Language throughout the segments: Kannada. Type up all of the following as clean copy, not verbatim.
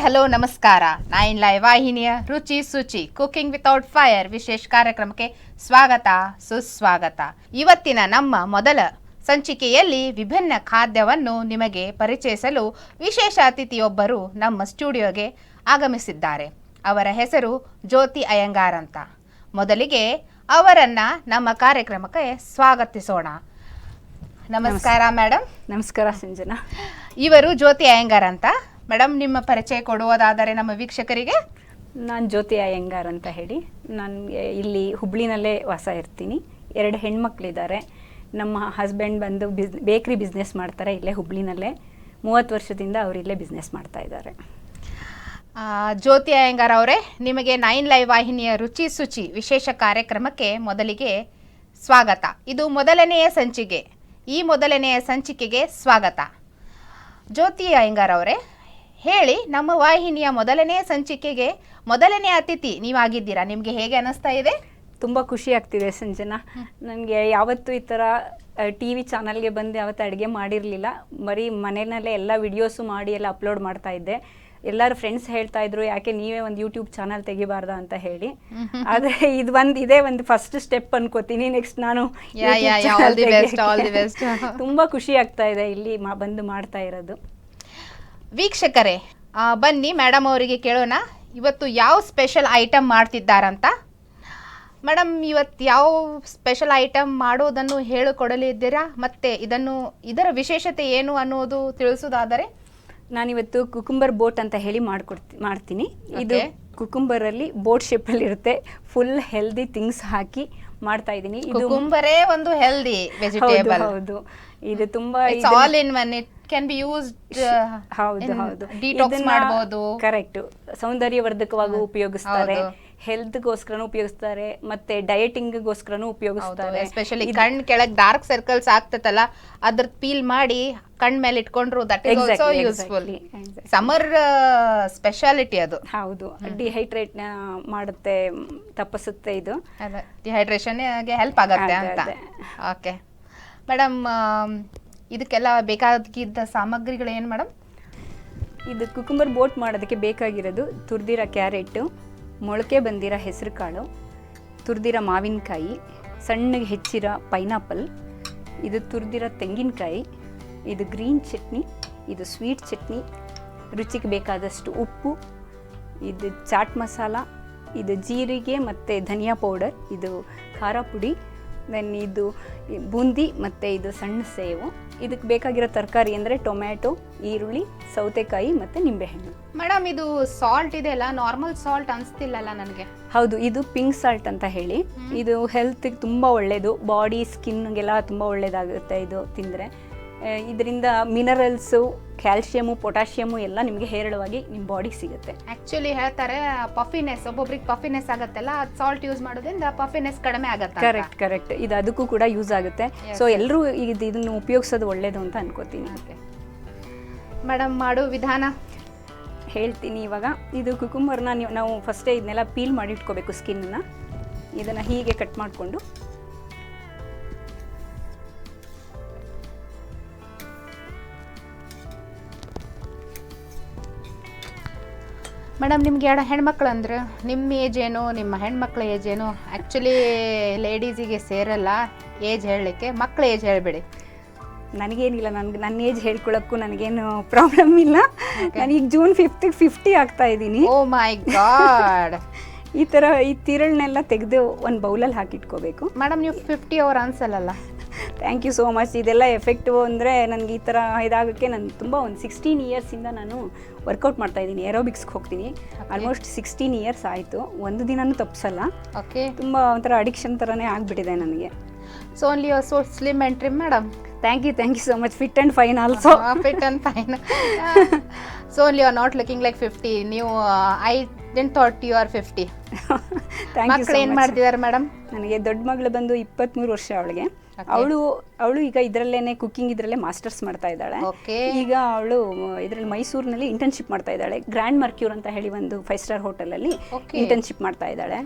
ಹಲೋ ನಮಸ್ಕಾರ. 9 ಲೈವ್ ವಾಹಿನಿಯ ರುಚಿ ಸುಚಿ ಕುಕಿಂಗ್ ವಿತೌಟ್ ಫೈರ್ ವಿಶೇಷ ಕಾರ್ಯಕ್ರಮಕ್ಕೆ ಸ್ವಾಗತ ಸುಸ್ವಾಗತ. ಇವತ್ತಿನ ನಮ್ಮ ಮೊದಲ ಸಂಚಿಕೆಯಲ್ಲಿ ವಿಭಿನ್ನ ಖಾದ್ಯವನ್ನು ನಿಮಗೆ ಪರಿಚಯಿಸಲು ವಿಶೇಷ ಅತಿಥಿಯೊಬ್ಬರು ನಮ್ಮ ಸ್ಟುಡಿಯೋಗೆ ಆಗಮಿಸಿದ್ದಾರೆ. ಅವರ ಹೆಸರು ಜ್ಯೋತಿ ಅಯ್ಯಂಗಾರ್ ಅಂತ. ಮೊದಲಿಗೆ ಅವರನ್ನ ನಮ್ಮ ಕಾರ್ಯಕ್ರಮಕ್ಕೆ ಸ್ವಾಗತಿಸೋಣ. ನಮಸ್ಕಾರ ಮೇಡಮ್. ನಮಸ್ಕಾರ ಸಂಜನಾ. ಇವರು ಜ್ಯೋತಿ ಅಯ್ಯಂಗಾರ್ ಅಂತ. ಮೇಡಮ್, ನಿಮ್ಮ ಪರಿಚಯ ಕೊಡುವುದಾದರೆ ನಮ್ಮ ವೀಕ್ಷಕರಿಗೆ. ನಾನು ಜ್ಯೋತಿ ಅಯ್ಯಂಗಾರ್ ಅಂತ ಹೇಳಿ, ನಾನು ಇಲ್ಲಿ ಹುಬ್ಳಿನಲ್ಲೇ ವಾಸ ಇರ್ತೀನಿ. 2 ಹೆಣ್ಮಕ್ಳಿದ್ದಾರೆ. ನಮ್ಮ ಹಸ್ಬೆಂಡ್ ಬಂದು ಬೇಕ್ರಿ ಬಿಸ್ನೆಸ್ ಮಾಡ್ತಾರೆ ಇಲ್ಲೇ ಹುಬ್ಳಿನಲ್ಲೇ. 30 ವರ್ಷದಿಂದ ಅವರು ಇಲ್ಲೇ ಬಿಸ್ನೆಸ್ ಮಾಡ್ತಾ ಇದ್ದಾರೆ. ಜ್ಯೋತಿ ಅಯ್ಯಂಗಾರ್ ಅವರೇ, ನಿಮಗೆ 9 ಲೈವ್ ವಾಹಿನಿಯ ರುಚಿ ಸುಚಿ ವಿಶೇಷ ಕಾರ್ಯಕ್ರಮಕ್ಕೆ ಮೊದಲಿಗೆ ಸ್ವಾಗತ. ಇದು ಮೊದಲನೆಯ ಸಂಚಿಕೆ. ಈ ಮೊದಲನೆಯ ಸಂಚಿಕೆಗೆ ಸ್ವಾಗತ. ಜ್ಯೋತಿ ಅಯ್ಯಂಗಾರ್ ಅವರೇ, ಹೇಳಿ, ನಮ್ಮ ವಾಹಿನಿಯ ಮೊದಲನೆಯ ಸಂಚಿಕೆಗೆ ಮೊದಲನೇ ಅತಿಥಿ ನೀವಾಗಿದ್ದೀರಾ. ನಿಮಗೆ ಹೇಗೆ ಅನ್ನಿಸ್ತಾ ಇದೆ? ತುಂಬ ಖುಷಿ ಆಗ್ತಿದೆ ಸಂಜನಾ. ನನಗೆ ಯಾವತ್ತೂ ಈ ಥರ TV ಚಾನಲ್ಗೆ ಬಂದು ಯಾವತ್ತೂ ಅಡುಗೆ ಮಾಡಿರಲಿಲ್ಲ. ಬರೀ ಮನೆಯಲ್ಲೇ ಎಲ್ಲ ವಿಡಿಯೋಸು ಮಾಡಿ ಎಲ್ಲ ಅಪ್ಲೋಡ್ ಮಾಡ್ತಾ ಇದ್ದೆ. ಎಲ್ಲರೂ ಫ್ರೆಂಡ್ಸ್ ಹೇಳ್ತಾ ಇದ್ರು, ಯಾಕೆ ನೀವೇ ಒಂದು ಯೂಟ್ಯೂಬ್ ಚಾನಲ್ ತೆಗಿಬಾರ್ದ ಅಂತ ಹೇಳಿ. ಆದರೆ ಇದೇ ಒಂದು ಫಸ್ಟ್ ಸ್ಟೆಪ್ ಅನ್ಕೋತೀನಿ. ನೆಕ್ಸ್ಟ್ ನಾನು ತುಂಬ ಖುಷಿ ಆಗ್ತಾ ಇದೆ ಇಲ್ಲಿ ಬಂದು ಮಾಡ್ತಾ ಇರೋದು. ವೀಕ್ಷಕರೇ, ಬನ್ನಿ ಮೇಡಮ್ ಅವರಿಗೆ ಕೇಳೋಣ, ಇವತ್ತು ಯಾವ ಸ್ಪೆಷಲ್ ಐಟಮ್ ಮಾಡ್ತಿದ್ದಾರಂತ. ಮೇಡಮ್, ಇವತ್ತು ಯಾವ ಸ್ಪೆಷಲ್ ಐಟಮ್ ಮಾಡೋದನ್ನು ಹೇಳಿಕೊಡಲಿದ್ದೀರಾ? ಮತ್ತು ಇದರ ವಿಶೇಷತೆ ಏನು ಅನ್ನೋದು ತಿಳಿಸೋದಾದರೆ? ನಾನಿವತ್ತು ಕುಕುಂಬರ್ ಬೋಟ್ ಅಂತ ಹೇಳಿ ಮಾಡ್ತೀನಿ. ಇದು ಕುಕುಂಬರಲ್ಲಿ ಬೋಟ್ ಶೇಪಲ್ಲಿ ಇರುತ್ತೆ. ಫುಲ್ ಹೆಲ್ದಿ ಥಿಂಗ್ಸ್ ಹಾಕಿ ಮಾಡ್ತಾ ಇದ್ದೀನಿ. ಕುಕುಂಬರೇ ಒಂದು ಹೆಲ್ದಿ ವೆಜಿಟೇಬಲ್. ಹೌದು, ಇದು ತುಂಬಾ all in one. It can be used. ಹೌದು, ಡಿಟಾಕ್ಸ್ ಮಾಡಬಹುದು. ಕರೆಕ್ಟ್. ಸೌಂದರ್ಯವರ್ಧಕವಾಗಿ ಉಪಯೋಗಿಸ್ತಾರೆ, ಹೆಲ್ತ್ಗೋಸ್ಕರನೂ ಉಪಯೋಗಿಸ್ತಾರೆ, ಮತ್ತೆ ಡಯಟಿಂಗ್ಗೋಸ್ಕರನೂ ಉಪಯೋಗಿಸ್ತಾರೆ. ಎಸ್ಪೆಷಲಿ ಕಣ್ ಕೆಳಗೆ ಡಾರ್ಕ್ ಸರ್ಕಲ್ಸ್ ಆಗ್ತದಲ್ಲ, ಅದ್ರ ಪೀಲ್ ಮಾಡಿ ಕಣ್ ಮೇಲೆ ಇಟ್ಕೊಂಡ್ರು that is also useful. Summer speciality ಅದು. ಹೌದು, ಡಿಹೈಡ್ರೇಟ್ ಮಾಡುತ್ತೆ, ತಪ್ಪಿಸುತ್ತೆ. ಇದು ಡಿಹೈಡ್ರೇಷನ್ ಗೆ ಹೆಲ್ಪ್ ಆಗುತ್ತೆ ಅಂತ. ಓಕೆ ಮೇಡಮ್, ಇದಕ್ಕೆಲ್ಲ ಬೇಕಾಗಿದ್ದ ಸಾಮಗ್ರಿಗಳು ಏನು ಮೇಡಮ್? ಇದು ಕುಕುಂಬರ್ ಬೋಟ್ ಮಾಡೋದಕ್ಕೆ ಬೇಕಾಗಿರೋದು ತುರಿದಿರೋ ಕ್ಯಾರೆಟು, ಮೊಳಕೆ ಬಂದಿರೋ ಹೆಸರು ಕಾಳು, ತುರಿದಿರೋ ಮಾವಿನಕಾಯಿ, ಸಣ್ಣಗೆ ಹೆಚ್ಚಿರೋ ಪೈನಾಪಲ್, ಇದು ತುರಿದಿರೋ ತೆಂಗಿನಕಾಯಿ, ಇದು ಗ್ರೀನ್ ಚಟ್ನಿ, ಇದು ಸ್ವೀಟ್ ಚಟ್ನಿ, ರುಚಿಗೆ ಬೇಕಾದಷ್ಟು ಉಪ್ಪು, ಇದು ಚಾಟ್ ಮಸಾಲ, ಇದು ಜೀರಿಗೆ ಮತ್ತು ಧನಿಯಾ ಪೌಡರ್, ಇದು ಖಾರ ಪುಡಿ, ದೆನ್ ಇದು ಬೂಂದಿ ಮತ್ತು ಇದು ಸಣ್ಣ ಸೇವು. ಇದಕ್ಕೆ ಬೇಕಾಗಿರೋ ತರಕಾರಿ ಅಂದರೆ ಟೊಮ್ಯಾಟೊ, ಈರುಳ್ಳಿ, ಸೌತೆಕಾಯಿ ಮತ್ತು ನಿಂಬೆಹಣ್ಣು. ಮೇಡಮ್, ಇದು ಸಾಲ್ಟ್ ಇದೆಯಲ್ಲ, ನಾರ್ಮಲ್ ಸಾಲ್ಟ್ ಅನಿಸ್ತಿಲ್ಲಲ್ಲ ನನಗೆ. ಹೌದು, ಇದು ಪಿಂಕ್ ಸಾಲ್ಟ್ ಅಂತ ಹೇಳಿ. ಇದು ಹೆಲ್ತ್ಗೆ ತುಂಬ ಒಳ್ಳೆಯದು, ಬಾಡಿ ಸ್ಕಿನ್ಗೆಲ್ಲ ತುಂಬ ಒಳ್ಳೆಯದಾಗುತ್ತೆ ಇದು ತಿಂದರೆ. ಇದರಿಂದ ಮಿನರಲ್ಸು, ಕ್ಯಾಲ್ಶಿಯಮು, ಪೊಟ್ಯಾಷಿಯಮು ಎಲ್ಲ ನಿಮಗೆ ಹೇರಳವಾಗಿ ನಿಮ್ಮ ಬಾಡಿಗೆ ಸಿಗುತ್ತೆ. ಆ್ಯಕ್ಚುಲಿ ಹೇಳ್ತಾರೆ ಪಫಿನೆಸ್, ಒಬ್ಬೊಬ್ರಿಗೆ ಪಫಿನೆಸ್ ಆಗುತ್ತಲ್ಲ, ಅದು ಸಾಲ್ಟ್ ಯೂಸ್ ಮಾಡೋದ್ರಿಂದ ಪಫಿನೆಸ್ ಕಡಿಮೆ ಆಗುತ್ತೆ. ಕರೆಕ್ಟ್. ಇದು ಅದಕ್ಕೂ ಕೂಡ ಯೂಸ್ ಆಗುತ್ತೆ. ಸೊ ಎಲ್ಲರೂ ಇದನ್ನು ಉಪಯೋಗಿಸೋದು ಒಳ್ಳೆಯದು ಅಂತ ಅನ್ಕೋತೀನಿ. ಮೇಡಮ್, ಮಾಡೋ ವಿಧಾನ ಹೇಳ್ತೀನಿ ಇವಾಗ. ಇದು ಕುಕುಂಬರ್ನ ನಾವು ಫಸ್ಟೇ ಇದನ್ನೆಲ್ಲ ಪೀಲ್ ಮಾಡಿ ಇಟ್ಕೋಬೇಕು. ಸ್ಕಿನ್ನ ಇದನ್ನು ಹೀಗೆ ಕಟ್ ಮಾಡಿಕೊಂಡು ಮೇಡಮ್, ನಿಮ್ಗೆ 2 ಹೆಣ್ಮಕ್ಳು ಅಂದ್ರೆ ನಿಮ್ಮ ಏಜ್ ಏನು, ನಿಮ್ಮ ಹೆಣ್ಮಕ್ಳ ಏಜ್ ಏನು? ಆ್ಯಕ್ಚುಲಿ ಲೇಡೀಸಿಗೆ ಸೇರಲ್ಲ ಏಜ್ ಹೇಳಲಿಕ್ಕೆ. ಮಕ್ಳ ಏಜ್ ಹೇಳಿಬಿಡಿ. ನನಗೇನಿಲ್ಲ, ನನ್ನ ಏಜ್ ಹೇಳ್ಕೊಳ್ಳೋಕ್ಕೂ ನನಗೇನು ಪ್ರಾಬ್ಲಮ್ ಇಲ್ಲ. ನಾನೀಗ ಜೂನ್ 5ಗೆ 50 ಆಗ್ತಾ ಇದ್ದೀನಿ. ಓ ಮೈ ಗಾಡ್. ಈ ಥರ ಈ ತಿರಳನ್ನೆಲ್ಲ ತೆಗೆದು ಒಂದು ಬೌಲಲ್ಲಿ ಹಾಕಿಟ್ಕೋಬೇಕು. ಮೇಡಮ್, ನೀವು 50 ಅವರ್ ಅನ್ಸಲ್ಲ? Thank you so much. ಇದೆಲ್ಲ ಎಫೆಕ್ಟಿವ್ ಅಂದರೆ ನನಗೆ ಈ ಥರ ಇದಾಗೋಕ್ಕೆ ನಾನು ತುಂಬ ಒಂದು 16 ಇಯರ್ಸಿಂದ ನಾನು ವರ್ಕೌಟ್ ಮಾಡ್ತಾಯಿದ್ದೀನಿ. ಏರೋಬಿಕ್ಸ್ಗೆ ಹೋಗ್ತೀನಿ. ಆಲ್ಮೋಸ್ಟ್ 16 ಇಯರ್ಸ್ ಆಯಿತು. ಒಂದು ದಿನನೂ ತಪ್ಪಿಸಲ್ಲ. ಓಕೆ. ತುಂಬ ಒಂಥರ ಅಡಿಕ್ಷನ್ ಥರನೇ ಆಗಿಬಿಟ್ಟಿದೆ ನನಗೆ. So only you are so slim and trim madam. Thank you so much. Fit and fine also. Fit and fine. So only you are not looking like 50. ನೀವು I didn't thought you are 50. Thank you. ಮಕ್ಕಳು ಏನು ಮಾಡ್ತಿದ್ದಾರೆ ಮೇಡಮ್? ನನಗೆ ದೊಡ್ಡ ಮಗಳು ಬಂದು 23 ವರ್ಷ ಅವಳಿಗೆ. ಅವಳು ಈಗ ಇದರಲ್ಲೇನೆ ಕುಕಿಂಗ್ ಇದರಲ್ಲೇ ಮಾಸ್ಟರ್ಸ್ ಮಾಡ್ತಾ ಇದ್ದಾಳೆ. ಈಗ ಅವಳು ಇದರಲ್ಲಿ ಮೈಸೂರಿನಲ್ಲಿ ಇಂಟರ್ನ್ಶಿಪ್ ಮಾಡ್ತಾ ಇದ್ದಾಳೆ. ಗ್ರ್ಯಾಂಡ್ ಮರ್ಕ್ಯೂರ್ ಅಂತ ಹೇಳಿ ಒಂದು 5 ಸ್ಟಾರ್ ಹೋಟೆಲಲ್ಲಿ ಇಂಟರ್ನ್ಶಿಪ್ ಮಾಡ್ತಾ ಇದ್ದಾಳೆ.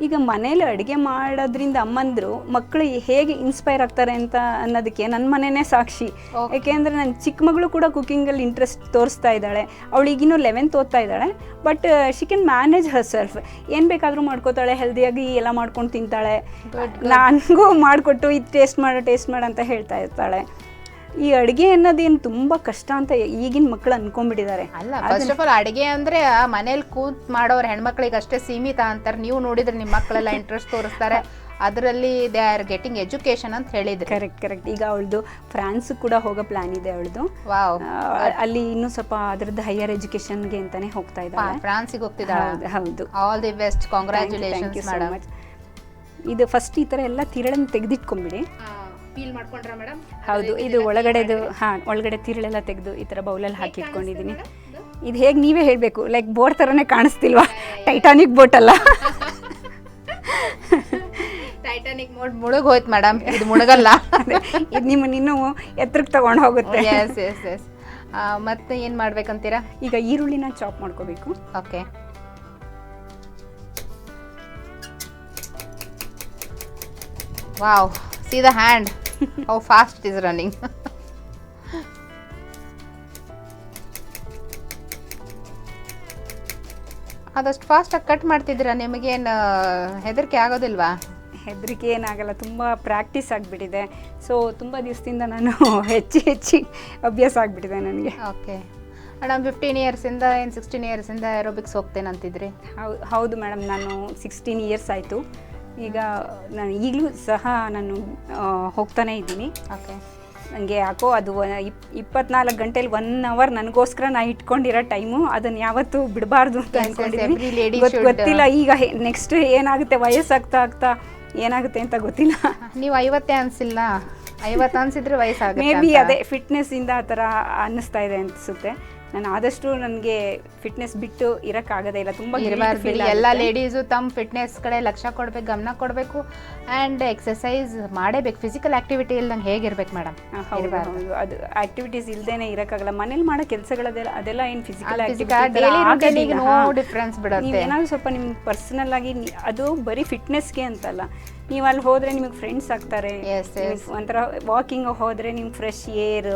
ಈಗ ಮನೇಲಿ ಅಡುಗೆ ಮಾಡೋದ್ರಿಂದ ಅಮ್ಮಂದ್ರು ಮಕ್ಕಳು ಹೇಗೆ ಇನ್ಸ್ಪೈರ್ ಆಗ್ತಾರೆ ಅಂತ ಅನ್ನೋದಕ್ಕೆ ನನ್ನ ಮನೆಯೇ ಸಾಕ್ಷಿ. ಯಾಕೆಂದರೆ ನನ್ನ ಚಿಕ್ಕ ಮಗಳು ಕೂಡ ಕುಕಿಂಗಲ್ಲಿ ಇಂಟ್ರೆಸ್ಟ್ ತೋರಿಸ್ತಾ ಇದ್ದಾಳೆ. ಅವಳು ಈಗಿನ್ನೂ 11th ಓದ್ತಾ ಇದ್ದಾಳೆ. But she can manage Har self. ಏನು ಬೇಕಾದರೂ ಮಾಡ್ಕೋತಾಳೆ, ಹೆಲ್ದಿಯಾಗಿ ಎಲ್ಲ ಮಾಡ್ಕೊಂಡು ತಿಂತಾಳೆ. ನನಗೂ ಮಾಡಿಕೊಟ್ಟು ಇದು ಟೇಸ್ಟ್ ಮಾಡು ಅಂತ ಹೇಳ್ತಾ ಇರ್ತಾಳೆ. ಈ ಅಡುಗೆ ಅನ್ನೋದೇನು ತುಂಬ ಕಷ್ಟ ಅಂತ ಈಗಿನ ಮಕ್ಕಳು ಅನ್ಕೊಂಡ್ಬಿಟ್ಟಿದ್ದಾರೆ. ಅಲ್ಲ, ಫಸ್ಟ್ ಆಫ್ ಆಲ್ ಅಡುಗೆ ಅಂದರೆ ಮನೇಲಿ ಕೂತ್ ಮಾಡೋರು ಹೆಣ್ಮಕ್ಳಿಗೆ ಅಷ್ಟೇ ಸೀಮಿತ ಅಂತಾರೆ. ನೀವು ನೋಡಿದ್ರೆ ನಿಮ್ಮ ಮಕ್ಕಳೆಲ್ಲ ಇಂಟ್ರೆಸ್ಟ್ ತೋರಿಸ್ತಾರೆ, ಅದರಲ್ಲಿ ದೇ ಆರ್ ಗೆಟಿಂಗ್ ಎಜುಕೇಶನ್ ಅಂತ ಹೇಳಿದ್ರು. ಕರೆಕ್ಟ್. ಈಗ ಅವಳದು ಫ್ರಾನ್ಸ್ ಕೂಡ ಹೋಗೋ ಪ್ಲಾನ್ ಇದೆ ಅವಳದು. ಅಲ್ಲಿ ಇನ್ನೂ ಸ್ವಲ್ಪ ಅದರದ್ದು ಹೈಯರ್ ಎಜುಕೇಶನ್ಗೆ ಅಂತಾನೆ ಹೋಗ್ತಾ ಇದ್ದಾಳೆ. ಫ್ರಾನ್ಸಿಗೆ ಹೋಗ್ತಿದ್ದಾಳೆ. ಹೌದು. All the best, congratulations madam. ಇದು ಫಸ್ಟ್ ಈ ಥರ ಎಲ್ಲ ತಿರಳನ್ನು ತೆಗೆದಿಟ್ಕೊಂಡ್ಬಿಡಿ. Feel ಮಾಡ್ಕೊಂಡ್ರಾ madam? ಹೌದು. ಇದು ಒಳಗಡೆದು ಒಳಗಡೆ ತಿರುಳೆಲ್ಲ ತೆಗೆದು ಈ ಥರ ಬೌಲಲ್ಲಿ ಹಾಕಿ ಇಟ್ಕೊಂಡಿದ್ದೀನಿ. ಇದು ಹೇಗೆ ನೀವೇ ಹೇಳಬೇಕು, ಲೈಕ್ ಬೋಟ್ ಥರನೇ ಕಾಣಿಸ್ತಿಲ್ವಾ? ಟೈಟಾನಿಕ್ ಬೋಟ್ ಅಲ್ಲ, ಟೈಟಾನಿಕ್ ಮೋಡ್ ಮುಳುಗ್ ಹೋಯ್ತು ಮೇಡಮ್. ಇದು ಮುಳುಗಲ್ಲ, ಇದು ನಿಮ್ಮನ್ನ ಇನ್ನೂ ಎತ್ತರಕ್ಕೆ ತಗೊಂಡು ಹೋಗುತ್ತೆ. ಎಸ್. ಮತ್ತೆ ಏನು ಮಾಡ್ಬೇಕಂತೀರಾ? ಈಗ ಈರುಳ್ಳಿನ ಚಾಪ್ ಮಾಡ್ಕೋಬೇಕು. Okay. Wow, see the hand, how fast it is running. ಅದಷ್ಟು ಫಾಸ್ಟಾಗಿ ಕಟ್ ಮಾಡ್ತಿದ್ದೀರಾ? ನಿಮಗೇನು ಹೆದರಿಕೆ ಆಗೋದಿಲ್ವಾ? ಹೆದರಿಕೆ ಏನಾಗಲ್ಲ, ತುಂಬ ಪ್ರಾಕ್ಟೀಸ್ ಆಗಿಬಿಟ್ಟಿದೆ. ಸೊ ತುಂಬ ದಿವಸದಿಂದ ನಾನು ಹೆಚ್ಚಿ ಅಭ್ಯಾಸ ಆಗಿಬಿಟ್ಟಿದೆ ನನಗೆ. ಓಕೆ ಮೇಡಮ್, 15 ಇಯರ್ಸಿಂದ ಏನು 16 ಇಯರ್ಸಿಂದ ಏರೋಬಿಕ್ಸ್ ಹೋಗ್ತೇನೆ ಅಂತಿದ್ರಿ? ಹೌದು ಮೇಡಮ್, ನಾನು 16 ಇಯರ್ಸ್ ಆಯಿತು. ಈಗ ನಾನು ಈಗಲೂ ಸಹ ನಾನು ಹೋಗ್ತಾನೇ ಇದ್ದೀನಿ. ಓಕೆ. ನನಗೆ ಯಾಕೋ ಅದು 24 ಗಂಟೆಲಿ 1 ಅವರ್ ನನಗೋಸ್ಕರ ನಾ ಇಟ್ಕೊಂಡಿರೋ ಟೈಮು, ಅದನ್ನು ಯಾವತ್ತೂ ಬಿಡಬಾರ್ದು ಅಂತ ಅಂದ್ಕೊಂಡಿದ್ದೀನಿ. ಗೊತ್ತಿಲ್ಲ ಈಗ ನೆಕ್ಸ್ಟ್ ಏನಾಗುತ್ತೆ, ವಯಸ್ಸಾಗ್ತಾ ಏನಾಗುತ್ತೆ ಅಂತ ಗೊತ್ತಿಲ್ಲ. ನೀವು 50 ಅನಿಸಿಲ್ಲ? 50 ಅನಿಸಿದ್ರೆ ವಯಸ್ಸಾಗುತ್ತೆ. ಮೇ ಬಿ ಅದೇ ಫಿಟ್ನೆಸ್ಸಿಂದ ಆ ಥರ ಅನ್ನಿಸ್ತಾ ಇದೆ ಅನಿಸುತ್ತೆ. ನಾನು ಆದಷ್ಟು ನನಗೆ ಫಿಟ್ನೆಸ್ ಬಿಟ್ಟು ಇರೋಕ್ಕಾಗೋದೇ ಇಲ್ಲ. ತುಂಬ ಎಲ್ಲ ಲೇಡೀಸು ತಮ್ಮ ಫಿಟ್ನೆಸ್ ಕಡೆ ಲಕ್ಷ್ಯ ಕೊಡಬೇಕು, ಗಮನ ಕೊಡಬೇಕು, ಆ್ಯಂಡ್ ಎಕ್ಸಸೈಸ್ ಮಾಡಬೇಕು. ಫಿಸಿಕಲ್ ಆ್ಯಕ್ಟಿವಿಟಿ ಇಲ್ದಂಗೆ ಹೇಗಿರ್ಬೇಕು ಮೇಡಮ್? ಹೌದು, ಅದು ಆ್ಯಕ್ಟಿವಿಟೀಸ್ ಇಲ್ಲದೇ ಇರೋಕ್ಕಾಗಲ್ಲ. ಮನೇಲಿ ಮಾಡೋ ಕೆಲಸಗಳದೆಲ್ಲ ಅದೆಲ್ಲ ಏನು ಫಿಸಿಕಲ್ ಆ್ಯಕ್ಟಿವಿಟಿ ನೋ ಡಿಫ್ರೆನ್ಸ್ ಬಿಡುತ್ತೆ. ಏನಾದರೂ ಸ್ವಲ್ಪ ನಿಮ್ಮ ಪರ್ಸನಲ್ ಆಗಿ, ಅದು ಬರೀ ಫಿಟ್ನೆಸ್ಗೆ ಅಂತಲ್ಲ, ನೀವು ಅಲ್ಲಿ ಹೋದರೆ ನಿಮಗೆ ಫ್ರೆಂಡ್ಸ್ ಆಗ್ತಾರೆ. ಒಂಥರ ವಾಕಿಂಗ್ ಹೋದರೆ ನಿಮ್ಗೆ ಫ್ರೆಶ್ ಏರ್,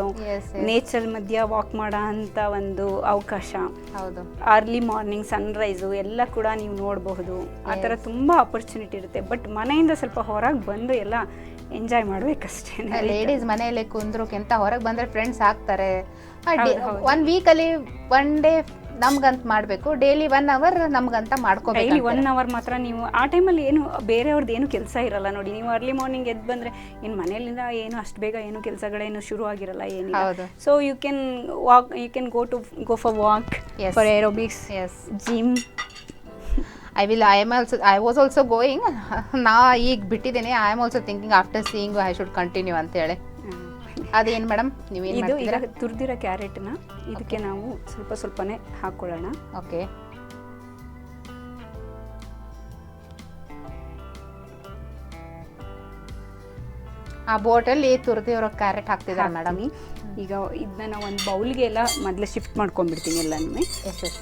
ನೇಚರ್ ಮಧ್ಯ ವಾಕ್ ಮಾಡೋ ಅಂತ ಒಂದು ಅವಕಾಶ. ಹೌದು. ಅರ್ಲಿ ಮಾರ್ನಿಂಗ್ ಸನ್ರೈಸು ಎಲ್ಲ ಕೂಡ ನೀವು ನೋಡಬಹುದು. ಆ ಥರ ತುಂಬ ಆಪರ್ಚುನಿಟಿ ಇರುತ್ತೆ. ಬಟ್ ಮನೆಯಿಂದ ಸ್ವಲ್ಪ ಹೊರಗೆ ಬಂದು ಎಲ್ಲ ಎಂಜಾಯ್ ಮಾಡಬೇಕಷ್ಟೇ. ಲೇಡೀಸ್ ಮನೆಯಲ್ಲೇ ಕುಂದ್ರೋಕ್ಕಿಂತ ಹೊರಗೆ ಬಂದರೆ ಫ್ರೆಂಡ್ಸ್ ಆಗ್ತಾರೆ. 1 ವೀಕಲ್ಲಿ 1 ಡೇ ನಮ್ಗಂತ ಮಾಡಬೇಕು, ಡೈಲಿ 1 ಅವರ್ ನಮ್ಗಂತ ಮಾಡ್ಕೋಬೇಕು. ಡೈಲಿ 1 ಅವರ್ ಮಾತ್ರ. ನೀವು ಆ ಟೈಮಲ್ಲಿ ಏನು ಬೇರೆಯವ್ರದ್ದು ಏನು ಕೆಲಸ ಇರಲ್ಲ ನೋಡಿ. ನೀವು ಅರ್ಲಿ ಮಾರ್ನಿಂಗ್ ಎದ್ದು ಬಂದರೆ ಏನು ಮನೆಯಲ್ಲಿಂದ ಏನು ಅಷ್ಟು ಬೇಗ ಏನು ಕೆಲಸಗಳೇನು ಶುರು ಆಗಿರಲ್ಲ, ಏನಿಲ್ಲ. So you can go for walk, for aerobics, gym. I was also going. ನಾ ಈಗ ಬಿಟ್ಟಿದ್ದೇನೆ. I am also thinking after seeing I should continue ಅಂತೇಳಿ. ಅದೇನು ಮೇಡಮ್ ನೀವೇನು? ಇದು ಈಗ ತುರಿದಿರೋ ಕ್ಯಾರೆಟ್ನ ಇದಕ್ಕೆ ನಾವು ಸ್ವಲ್ಪನೇ ಹಾಕ್ಕೊಳ್ಳೋಣ. ಓಕೆ. ಆ ಬೋಟಲ್ಲಿ ತುರಿದಿರೋ ಕ್ಯಾರೆಟ್ ಹಾಕ್ತಿದ್ದಾರೆ ಮೇಡಮ್. ಈಗ ಇದನ್ನ ನಾವು ಒಂದು ಬೌಲ್ಗೆ ಎಲ್ಲ ಮೊದಲೇ ಶಿಫ್ಟ್ ಮಾಡ್ಕೊಂಡ್ಬಿಡ್ತೀನಿ ಎಲ್ಲನೂ. ಎಸ್.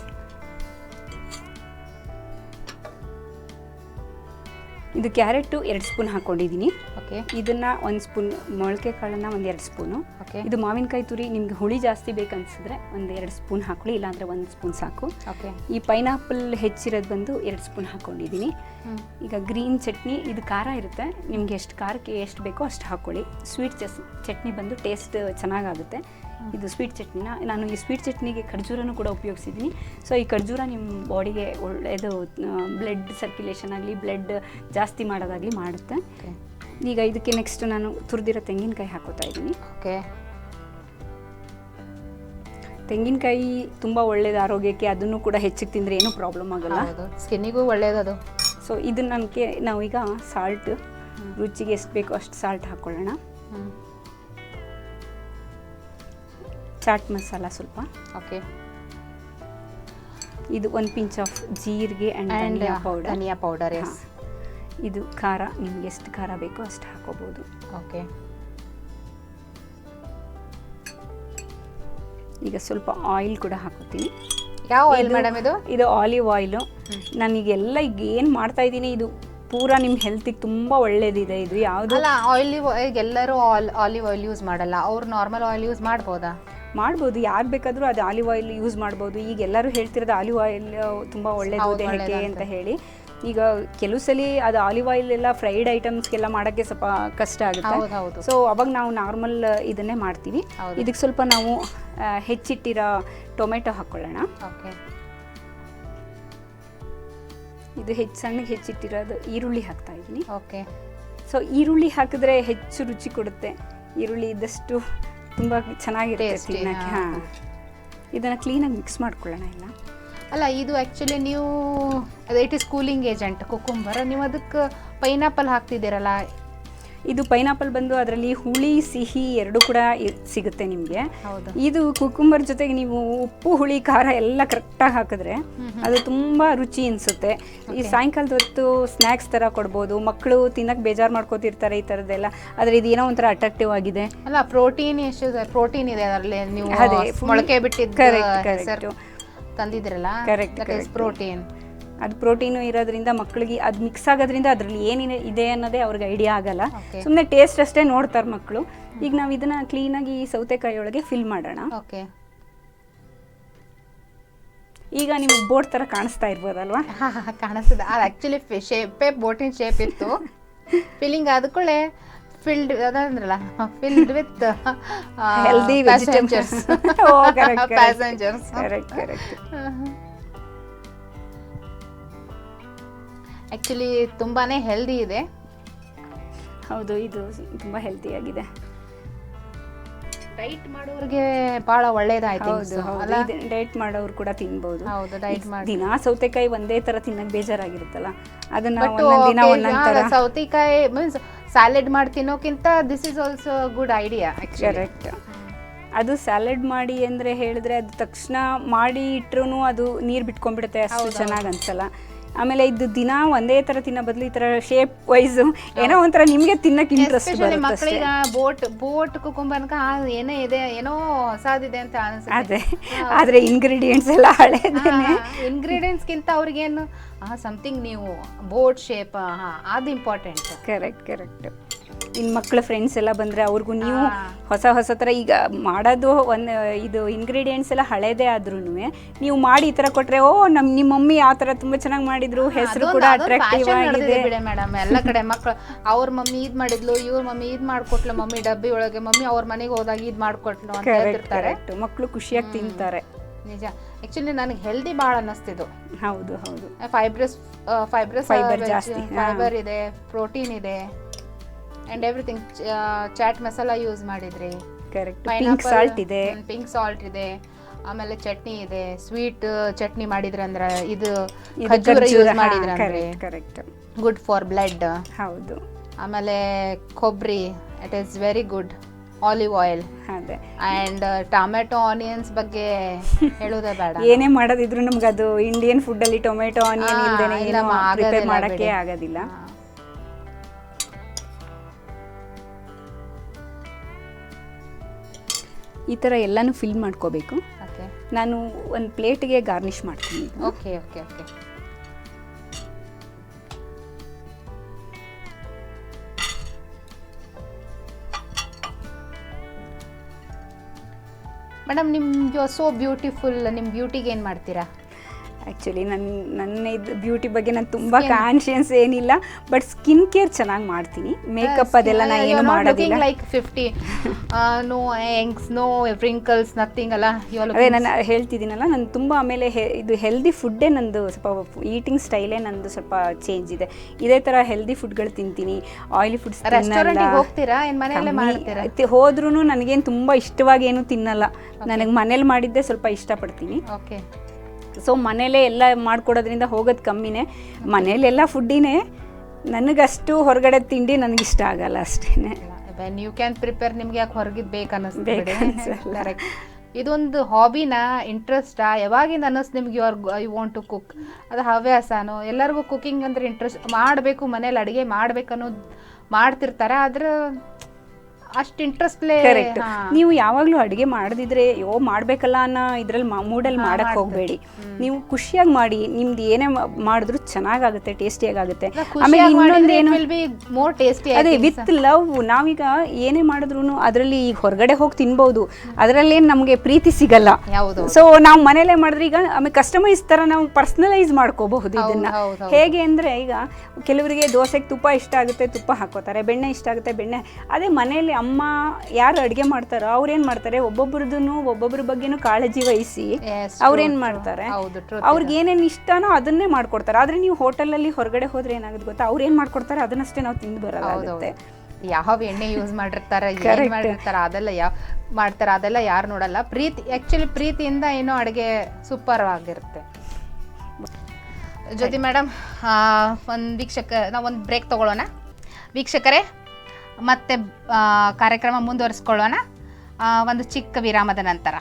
ಇದು ಕ್ಯಾರೆಟು 2 ಸ್ಪೂನ್ ಹಾಕ್ಕೊಂಡಿದ್ದೀನಿ. ಓಕೆ. ಇದನ್ನು 1 ಸ್ಪೂನ್ ಮೊಳಕೆ ಕಾಳನ್ನು 1-2 ಸ್ಪೂನು. ಓಕೆ. ಇದು ಮಾವಿನಕಾಯಿ ತುರಿ ನಿಮ್ಗೆ ಹುಳಿ ಜಾಸ್ತಿ ಬೇಕನ್ಸಿದ್ರೆ 1-2 ಸ್ಪೂನ್ ಹಾಕೊಳ್ಳಿ, ಇಲ್ಲಾಂದರೆ 1 ಸ್ಪೂನ್ ಸಾಕು. ಓಕೆ. ಈ ಪೈನಾಪಲ್ ಹೆಚ್ಚಿರೋದು ಬಂದು 2 ಸ್ಪೂನ್ ಹಾಕ್ಕೊಂಡಿದ್ದೀನಿ. ಈಗ ಗ್ರೀನ್ ಚಟ್ನಿ, ಇದು ಖಾರ ಇರುತ್ತೆ, ನಿಮಗೆ ಎಷ್ಟು ಖಾರಕ್ಕೆ ಎಷ್ಟು ಬೇಕೋ ಅಷ್ಟು ಹಾಕ್ಕೊಳ್ಳಿ. ಸ್ವೀಟ್ ಚಟ್ನಿ ಬಂದು ಟೇಸ್ಟ್ ಚೆನ್ನಾಗಾಗುತ್ತೆ. ಇದು ಸ್ವೀಟ್ ಚಟ್ನಿನ ನಾನು ಈ ಸ್ವೀಟ್ ಚಟ್ನಿಗೆ ಖರ್ಜೂರನೂ ಕೂಡ ಉಪಯೋಗಿಸಿದ್ದೀನಿ. ಸೊ ಈ ಖರ್ಜೂರ ನಿಮ್ಮ ಬಾಡಿಗೆ ಒಳ್ಳೆಯದು, ಬ್ಲಡ್ ಸರ್ಕ್ಯುಲೇಷನ್ ಆಗಲಿ, ಬ್ಲಡ್ ಜಾಸ್ತಿ ಮಾಡೋದಾಗಲಿ ಮಾಡುತ್ತೆ. ಈಗ ಇದಕ್ಕೆ ನೆಕ್ಸ್ಟ್ ನಾನು ತುರಿದಿರೋ ತೆಂಗಿನಕಾಯಿ ಹಾಕೋತಾ ಇದ್ದೀನಿ. ಓಕೆ. ತೆಂಗಿನಕಾಯಿ ತುಂಬ ಒಳ್ಳೇದು ಆರೋಗ್ಯಕ್ಕೆ, ಅದನ್ನು ಕೂಡ ಹೆಚ್ಚಿಗೆ ತಿಂದರೆ ಏನೂ ಪ್ರಾಬ್ಲಮ್ ಆಗೋಲ್ಲ, ಸ್ಕಿನ್ನಿಗೂ ಒಳ್ಳೆಯದು. ಸೊ ಇದನ್ನು ನಾವೀಗ ಸಾಲ್ಟ್, ರುಚಿಗೆ ಎಷ್ಟು ಬೇಕೋ ಅಷ್ಟು ಸಾಲ್ಟ್ ಹಾಕ್ಕೊಳ್ಳೋಣ. ಚಾಟ್ ಮಸಾಲ ಸ್ವಲ್ಪ. ಓಕೆ. ಇದು 1 ಪಿಂಚ್ ಆಫ್ ಜೀರಿಗೆ ಆ್ಯಂಡ್ ಧನಿಯಾ ಪೌಡರ್. ಧನಿಯಾ ಪೌಡರ್, ಎಸ್. ಇದು ಖಾರ, ನಿಮ್ಗೆ ಎಷ್ಟು ಖಾರ ಬೇಕೋ ಅಷ್ಟು ಹಾಕೋಬಹುದು. ಓಕೆ. ಈಗ ಸ್ವಲ್ಪ ಆಯಿಲ್ ಕೂಡ ಹಾಕೋತೀನಿ. ಯಾವ ಆಯಿಲ್ ಮೇಡಮ್ ಇದು? ಇದು ಆಲಿವ್ ಆಯಿಲು. ನಾನೀಗೆಲ್ಲ ಈಗ ಏನು ಮಾಡ್ತಾ ಇದ್ದೀನಿ ಇದು ಪೂರಾ ನಿಮ್ಮ ಹೆಲ್ತಿಗೆ ತುಂಬ ಒಳ್ಳೇದಿದೆ. ಇದು ಯಾವುದು ಅಲ್ಲ, ಎಲ್ಲರೂ ಆಲಿವ್ ಆಯಿಲ್ ಯೂಸ್ ಮಾಡಲ್ಲ, ಅವ್ರು ನಾರ್ಮಲ್ ಆಯಿಲ್ ಯೂಸ್ ಮಾಡ್ಬೋದಾ? ಮಾಡ್ಬೋದು, ಯಾರು ಬೇಕಾದರೂ ಅದು ಆಲಿವ್ ಆಯಿಲ್ ಯೂಸ್ ಮಾಡ್ಬೋದು. ಈಗ ಎಲ್ಲರೂ ಹೇಳ್ತಿರೋದು ಆಲಿವ್ ಆಯಿಲ್ ತುಂಬ ಒಳ್ಳೇದು ದೇಹಕ್ಕೆ ಅಂತ ಹೇಳಿ. ಈಗ ಕೆಲವು ಸಲ ಅದು ಆಲಿವ್ ಆಯಿಲ್ ಎಲ್ಲ ಫ್ರೈಡ್ ಐಟಮ್ಸ್ಗೆಲ್ಲ ಮಾಡೋಕ್ಕೆ ಸ್ವಲ್ಪ ಕಷ್ಟ ಆಗುತ್ತೆ. ಸೊ ಅವಾಗ ನಾವು ನಾರ್ಮಲ್ ಇದನ್ನೇ ಮಾಡ್ತೀವಿ. ಇದಕ್ಕೆ ಸ್ವಲ್ಪ ನಾವು ಹೆಚ್ಚಿಟ್ಟಿರೋ ಟೊಮೆಟೊ ಹಾಕ್ಕೊಳ್ಳೋಣ. ಇದು ಸಣ್ಣಗೆ ಹೆಚ್ಚಿಟ್ಟಿರೋದು ಈರುಳ್ಳಿ ಹಾಕ್ತಾ ಇದ್ದೀನಿ. ಓಕೆ. ಸೊ ಈರುಳ್ಳಿ ಹಾಕಿದ್ರೆ ಹೆಚ್ಚು ರುಚಿ ಕೊಡುತ್ತೆ. ಈರುಳ್ಳಿ ಇದ್ದಷ್ಟು ತುಂಬ ಚೆನ್ನಾಗಿರುತ್ತೆ ತಿನ್ನಕ್ಕೆ. ಹಾಂ, ಇದನ್ನು ಕ್ಲೀನಾಗಿ ಮಿಕ್ಸ್ ಮಾಡ್ಕೊಳ್ಳೋಣ ಎಲ್ಲ. ಅಲ್ಲ, ಇದು ಆ್ಯಕ್ಚುಲಿ ನೀವು it is cooling agent cucumber, ನೀವು ಅದಕ್ಕೆ ಪೈನಾಪಲ್ ಹಾಕ್ತಿದ್ದೀರಲ್ಲ, ಇದು ಪೈನಾಪಲ್ ಬಂದು ಅದರಲ್ಲಿ ಹುಳಿ ಸಿಹಿ ಎರಡು ಕೂಡ ಸಿಗುತ್ತೆ ನಿಮಗೆ. ಇದು ಕುಕುಂಬರ್ ಜೊತೆಗೆ ನೀವು ಉಪ್ಪು ಹುಳಿ ಖಾರ ಎಲ್ಲ ಕರೆಕ್ಟಾಗಿ ಹಾಕಿದ್ರೆ ಅದು ತುಂಬ ರುಚಿ ಅನಿಸುತ್ತೆ. ಈ ಸಾಯಂಕಾಲದ ಹೊತ್ತು ಸ್ನ್ಯಾಕ್ಸ್ ಥರ ಕೊಡ್ಬೋದು. ಮಕ್ಕಳು ತಿನ್ನಕ್ಕೆ ಬೇಜಾರು ಮಾಡ್ಕೋತಿರ್ತಾರೆ ಈ ಥರದ್ದೆಲ್ಲ, ಆದರೆ ಇದು ಏನೋ ಒಂಥರ ಅಟ್ರಾಕ್ಟಿವ್ ಆಗಿದೆ. ಅಲ್ಲ, ಪ್ರೋಟೀನ್ ಇದೆ ಅದರಲ್ಲಿ. ನೀವು ಮೊಳಕೆ ಬಿಟ್ಟಿದ್ದು ಕರೆಕ್ಟ್ ತಂದಿದ್ರಲ್ಲ, ಕರೆಕ್ಟ್ ಪ್ರೋಟೀನ್. ಅದು ಪ್ರೋಟೀನು ಇರೋದ್ರಿಂದ ಮಕ್ಕಳಿಗೆ ಅದು ಮಿಕ್ಸ್ ಆಗೋದ್ರಿಂದ ಅದರಲ್ಲಿ ಏನಿದೆ ಇದೆ ಅನ್ನೋದೇ ಅವ್ರಿಗೆ ಐಡಿಯಾ ಆಗಲ್ಲ. ಸುಮ್ಮನೆ ಟೇಸ್ಟ್ ಅಷ್ಟೇ ನೋಡ್ತಾರೆ ಮಕ್ಕಳು. ಈಗ ನಾವು ಇದನ್ನ ಕ್ಲೀನಾಗಿ ಸೌತೆಕಾಯಿ ಒಳಗೆ ಫಿಲ್ ಮಾಡೋಣ. ಓಕೆ. ಈಗ ನಿಮ್ಗೆ ಬೋಟ್ ಥರ ಕಾಣಿಸ್ತಾ ಇರ್ಬೋದಲ್ವಾ? ಕಾಣಿಸ್ತದೆ. ಅದು ಆ್ಯಕ್ಚುಲಿ ಶೇಪೇ ಬೋಟಿನ ಶೇಪ್ ಇತ್ತು. ಫಿಲ್ಲಿಂಗ್ ಆದಕೊಳ್ಳೆ ಫಿಲ್ಡ್ ಅದಂದ್ರಲ್ಲ, filled with healthy passengers. Actually ತುಂಬಾನೇ ಹೆಲ್ದಿ ಇದೆ. ಹೌದು, ಇದು ತುಂಬ ಹೆಲ್ತಿ ಆಗಿದೆ. ಡೈಟ್ ಮಾಡೋರಿಗೆ ಬಹಳ ಒಳ್ಳೇದಾಯ್ತು. ಡೈಟ್ ಮಾಡೋರು ಕೂಡ ತಿನ್ಬಹುದು. ಹೌದು, ಡೈಟ್ ಮಾಡಿ ದಿನಾ ಸೌತೆಕಾಯಿ ಒಂದೇ ತರ ತಿನ್ನಕ್ ಬೇಜಾರಾಗಿರುತ್ತಲ್ಲ, ಅದನ್ನ ಸೌತೆಕಾಯಿ ಮೀನ್ಸ್ ಸ್ಯಾಲೆಡ್ ಮಾಡಿ ತಿನ್ನೋಕ್ಕಿಂತ this is also good idea. Correct. ಅದು ಸ್ಯಾಲೆಡ್ ಮಾಡಿ ಅಂದರೆ ಹೇಳಿದ್ರೆ ಅದು ತಕ್ಷಣ ಮಾಡಿ ಇಟ್ರು ಅದು ನೀರು ಬಿಟ್ಕೊಂಡ್ಬಿಡುತ್ತೆ, ಅಷ್ಟು ಚೆನ್ನಾಗಿ ಅನ್ಸಲ್ಲ. ಆಮೇಲೆ ಇದು ದಿನ ಒಂದೇ ಥರ ತಿನ್ನೋ ಬದಲು ಈ ಥರ ಶೇಪ್ ವೈಸ್ ಏನೋ ಒಂಥರ ನಿಮಗೆ ತಿನ್ನಕ್ಕೆ ಇಂಟ್ರೆಸ್ಟ್ ಬರುತ್ತೆ. ಮಕ್ಕಳಿಗೆ ಬೋಟ್ ಕುಕುಂಬರ್ಕ ಏನೇ ಇದೆ, ಏನೋ ಹೊಸದಿದೆ ಅಂತ ಅನ್ಸುತ್ತೆ. ಅದೇ, ಆದರೆ ಇಂಗ್ರೀಡಿಯೆಂಟ್ಸ್ ಎಲ್ಲ ಹಳೇದೇನೆ. ಇಂಗ್ರೀಡಿಯೆಂಟ್ಸ್ಗಿಂತ ಅವ್ರಿಗೇನು ಸಮಥಿಂಗ್ ನೀವು ಬೋಟ್ ಶೇಪ್, ಅದು ಇಂಪಾರ್ಟೆಂಟ್. ಕರೆಕ್ಟ್. ಇನ್ನು ಮಕ್ಕಳ ಫ್ರೆಂಡ್ಸ್ ಎಲ್ಲ ಬಂದರೆ ಅವ್ರಿಗೂ ನೀವು ಹೊಸ ಥರ ಈಗ ಮಾಡೋದು ಇದು ಇಂಗ್ರೀಡಿಯೆಂಟ್ಸ್ ಎಲ್ಲ ಹಳೇದೇ ಆದ್ರೂ ನೀವು ಮಾಡಿ ಈ ಥರ ಕೊಟ್ಟರೆ, ನಿಮ್ಮ ಮಮ್ಮಿ ಆ ಥರ ತುಂಬ ಚೆನ್ನಾಗಿ ಮಾಡಿದ್ರು, ಹೆಸರು ಕೂಡ ಅಟ್ರಾಕ್ಟಿವ್ ಆಗಿದೆ ಮೇಡಮ್. ಎಲ್ಲ ಕಡೆ ಮಕ್ಕಳು ಅವ್ರ ಮಮ್ಮಿ ಇದ್ ಮಾಡಿದ್ಲು, ಇವ್ರ ಮಮ್ಮಿ ಇದ್ ಮಾಡ್ಕೊಟ್ಲು, ಮಮ್ಮಿ ಡಬ್ಬಿ ಒಳಗೆ ಮಮ್ಮಿ ಅವ್ರ ಮನೆಗೆ ಹೋದಾಗ ಇದ್ ಮಾಡ್ಕೊಟ್ಲು ಅಂತ ಹೇಳ್ತಿರ್ತಾರೆ. ಮಕ್ಕಳು ಖುಷಿಯಾಗಿ ತಿಂತಾರೆ. ನಿಜ. ಆಕ್ಚುಲಿ ನನಗೆ ಹೆಲ್ದಿ ಭಾಳ ಅನ್ನಿಸ್ತಿದ್ದು. ಹೌದು. ಫೈಬರ್ ಜಾಸ್ತಿ, ಫೈಬರ್ ಇದೆ, ಪ್ರೋಟೀನ್ ಇದೆ, and everything. Chaat masala use ಮಾಡಿದ್ರಿ, ಕರೆಕ್ಟ್. ಪಿಂಕ್ ಸಾಲ್ಟ್ ಇದೆ, ಆಮೇಲೆ ಚಟ್ನಿ ಇದೆ, ಸ್ವೀಟ್ ಚಟ್ನಿ ಮಾಡಿದ್ರಂದ್ರೆ ಇದು ಖಜೂರ ಯೂಸ್ ಮಾಡಿದ್ರಂದ್ರೆ ಕರೆಕ್ಟ್, ಗುಡ್ ಫಾರ್ ಬ್ಲಡ್. ಹೌದು. ಆಮೇಲೆ ಕೊಬ್ಬರಿ, it is very good. Olive oil, ಅದೇ. ಅಂಡ್ ಟೊಮೆಟೊ ಆನಿಯನ್ಸ್ ಬಗ್ಗೆ ಹೇಳೋದೇ ಬೇಡ. ಏನೇ ಮಾಡೋದಿದ್ರು ನಮ್ಗೆ ಅದು ಇಂಡಿಯನ್ ಫುಡ್ ಅಲ್ಲಿ ಟೊಮೆಟೊ ಆನಿಯನ್ ಇಲ್ದೇನೆ ಪ್ರಿಪೇರ್ ಮಾಡಕ್ಕೆ ಆಗೋದಿಲ್ಲ. ಈ ಥರ ಎಲ್ಲನೂ ಫಿಲ್ ಮಾಡ್ಕೋಬೇಕು. ನಾನು ಒಂದು ಪ್ಲೇಟ್ಗೆ ಗಾರ್ನಿಷ್ ಮಾಡ್ತೀನಿ. ಓಕೆ. ಮೇಡಮ್, ನಿಮ್ಮ ಸೋ ಬ್ಯೂಟಿಫುಲ್, ನಿಮ್ಮ ಬ್ಯೂಟಿಗೆ ಏನು ಮಾಡ್ತೀರಾ? ಆ್ಯಕ್ಚುಲಿ ನನ್ನ ಇದು ಬ್ಯೂಟಿ ಬಗ್ಗೆ ನಾನು ತುಂಬ ಕಾನ್ಷಿಯಸ್ ಏನಿಲ್ಲ, ಬಟ್ ಸ್ಕಿನ್ ಕೇರ್ ಚೆನ್ನಾಗಿ ಮಾಡ್ತೀನಿ. ಮೇಕಪ್ ಅದೆಲ್ಲ ನಾನು ಏನು ಮಾಡೋದಿಲ್ಲ. ಲೈಕ್ 50 ನೋ ಎಂಗ್ಸ್, ನೋ ವ್ರಿಂಕಲ್ಸ್, ನಥಿಂಗ್ ಅಲ್ಲ. ಅದೇ ನಾನು ಹೇಳ್ತಿದ್ದೀನಲ್ಲ, ನಾನು ತುಂಬ ಆಮೇಲೆ ಇದು ಹೆಲ್ದಿ ಫುಡ್ಡೇ ನಂದು, ಸ್ವಲ್ಪ ಈಟಿಂಗ್ ಸ್ಟೈಲೇ ನಂದು ಸ್ವಲ್ಪ ಚೇಂಜ್ ಇದೆ. ಇದೇ ಥರ ಹೆಲ್ದಿ ಫುಡ್ಗಳು ತಿಂತೀನಿ. ಆಯಿಲಿ ಫುಡ್ಸ್ ಹೋಗ್ತೀರಾ, ಮನೆಯಲ್ಲೇ ಮಾಡ್ತೀರಾ? ಹೋದ್ರೂ ನನಗೇನು ತುಂಬ ಇಷ್ಟವಾಗಿ ಏನು ತಿನ್ನಲ್ಲ. ನನಗೆ ಮನೇಲಿ ಮಾಡಿದ್ದೆ ಸ್ವಲ್ಪ ಇಷ್ಟಪಡ್ತೀನಿ. ಓಕೆ. ಸೊ ಮನೇಲೇ ಎಲ್ಲ ಮಾಡ್ಕೊಡೋದ್ರಿಂದ ಹೋಗೋದು ಕಮ್ಮಿನೇ. ಮನೇಲೆಲ್ಲ ಫುಡ್ಡಿನೇ, ನನಗಷ್ಟು ಹೊರಗಡೆ ತಿಂಡಿ ನನಗಿಷ್ಟ ಆಗಲ್ಲ ಅಷ್ಟೇ. ವೆನ್ ಯು ಕ್ಯಾನ್ ಪ್ರಿಪೇರ್, ನಿಮ್ಗೆ ಯಾಕೆ ಹೊರಗಿದ್ದು ಬೇಕು ಅನ್ನಿಸ್ತು. ಇದೊಂದು ಹಾಬಿನ, ಇಂಟ್ರೆಸ್ಟಾ, ಯಾವಾಗಿಂದ ಅನ್ನಿಸ್ತು ನಿಮ್ಗೆ ಯು ವಾಂಟ್ ಟು ಕುಕ್? ಅದು ಹವ್ಯಾಸನೋ? ಎಲ್ಲರಿಗೂ ಕುಕಿಂಗ್ ಅಂದರೆ ಇಂಟ್ರೆಸ್ಟ್, ಮಾಡಬೇಕು ಮನೇಲಿ ಅಡುಗೆ ಮಾಡ್ಬೇಕನ್ನೋದು ಮಾಡ್ತಿರ್ತಾರೆ, ಆದ್ರೆ ಅಷ್ಟು ಇಂಟ್ರೆಸ್ಟ್ಲೇ. ಕರೆಕ್ಟ್. ನೀವು ಯಾವಾಗಲೂ ಅಡುಗೆ ಮಾಡದಿದ್ರೆ ಮಾಡಬೇಕಲ್ಲ ಅನ್ನೋ ಇದ್ರಲ್ಲಿ ಮೂಡಲ್ಲಿ ಮಾಡಕ್ಕೆ ಹೋಗಬೇಡಿ. ನೀವು ಖುಷಿಯಾಗಿ ಮಾಡಿ, ನಿಮ್ದು ಏನೇ ಮಾಡಿದ್ರು ಚೆನ್ನಾಗಾಗುತ್ತೆ, ಟೇಸ್ಟಿಯಾಗುತ್ತೆ. ಆಮೇಲೆ ಇನ್ನೊಂದೇನು, ಮೋರ್ ಟೇಸ್ಟಿ. ಅದೇ ವಿತ್ ಲವ್. ನಾವೀಗ ಏನೇ ಮಾಡಿದ್ರು ಅದರಲ್ಲಿ ಈಗ ಹೊರಗಡೆ ಹೋಗಿ ತಿನ್ಬೋದು, ಅದರಲ್ಲೇನು ನಮಗೆ ಪ್ರೀತಿ ಸಿಗಲ್ಲ. ಸೊ ನಾವು ಮನೇಲೇ ಮಾಡಿದ್ರೆ ಈಗ ಆಮೇಲೆ ಕಸ್ಟಮೈಸ್ ಥರ ನಾವು ಪರ್ಸ್ನಲೈಸ್ ಮಾಡ್ಕೋಬಹುದು ಇದನ್ನ. ಹೇಗೆ ಅಂದರೆ ಈಗ ಕೆಲವರಿಗೆ ದೋಸೆಗೆ ತುಪ್ಪ ಇಷ್ಟ ಆಗುತ್ತೆ, ತುಪ್ಪ ಹಾಕೋತಾರೆ, ಬೆಣ್ಣೆ ಇಷ್ಟ ಆಗುತ್ತೆ, ಬೆಣ್ಣೆ. ಅದೇ ಮನೇಲಿ ಅಮ್ಮ ಯಾರು ಅಡುಗೆ ಮಾಡ್ತಾರೋ ಅವ್ರೇನು ಮಾಡ್ತಾರೆ, ಒಬ್ಬೊಬ್ರ ಬಗ್ಗೆನೂ ಕಾಳಜಿ ವಹಿಸಿ ಅವ್ರೇನು ಮಾಡ್ತಾರೆ, ಅವ್ರಿಗೆ ಏನೇನು ಇಷ್ಟನೋ ಅದನ್ನೇ ಮಾಡ್ಕೊಡ್ತಾರೆ. ಆದರೆ ನೀವು ಹೋಟೆಲಲ್ಲಿ ಹೊರಗಡೆ ಹೋದ್ರೆ ಏನಾಗುತ್ತೆ ಗೊತ್ತಾ, ಅವ್ರು ಏನು ಮಾಡ್ಕೊಡ್ತಾರೆ ಅದನ್ನಷ್ಟೇ ನಾವು ತಿಂದು ಬರೋದಾಗುತ್ತೆ. ಯಾವ ಎಣ್ಣೆ ಯೂಸ್ ಮಾಡಿರ್ತಾರೆ, ಏನು ಮಾಡಿರ್ತಾರೆ, ಅದೆಲ್ಲ ಯಾರು ನೋಡಲ್ಲ. ಆ್ಯಕ್ಚುಲಿ ಪ್ರೀತಿಯಿಂದ ಏನೋ ಅಡುಗೆ ಸೂಪರ್ ಆಗಿರುತ್ತೆ. ಜ್ಯೋತಿ ಮೇಡಮ್, ನಾವು ಒಂದು ಬ್ರೇಕ್ ತಗೊಳ್ಳೋಣ ವೀಕ್ಷಕರೇ, ಮತ್ತೆ ಕಾರ್ಯಕ್ರಮ ಮುಂದುವರಿಸ್ಕೊಳ್ಳೋಣ ಒಂದು ಚಿಕ್ಕ ವಿರಾಮದ ನಂತರ.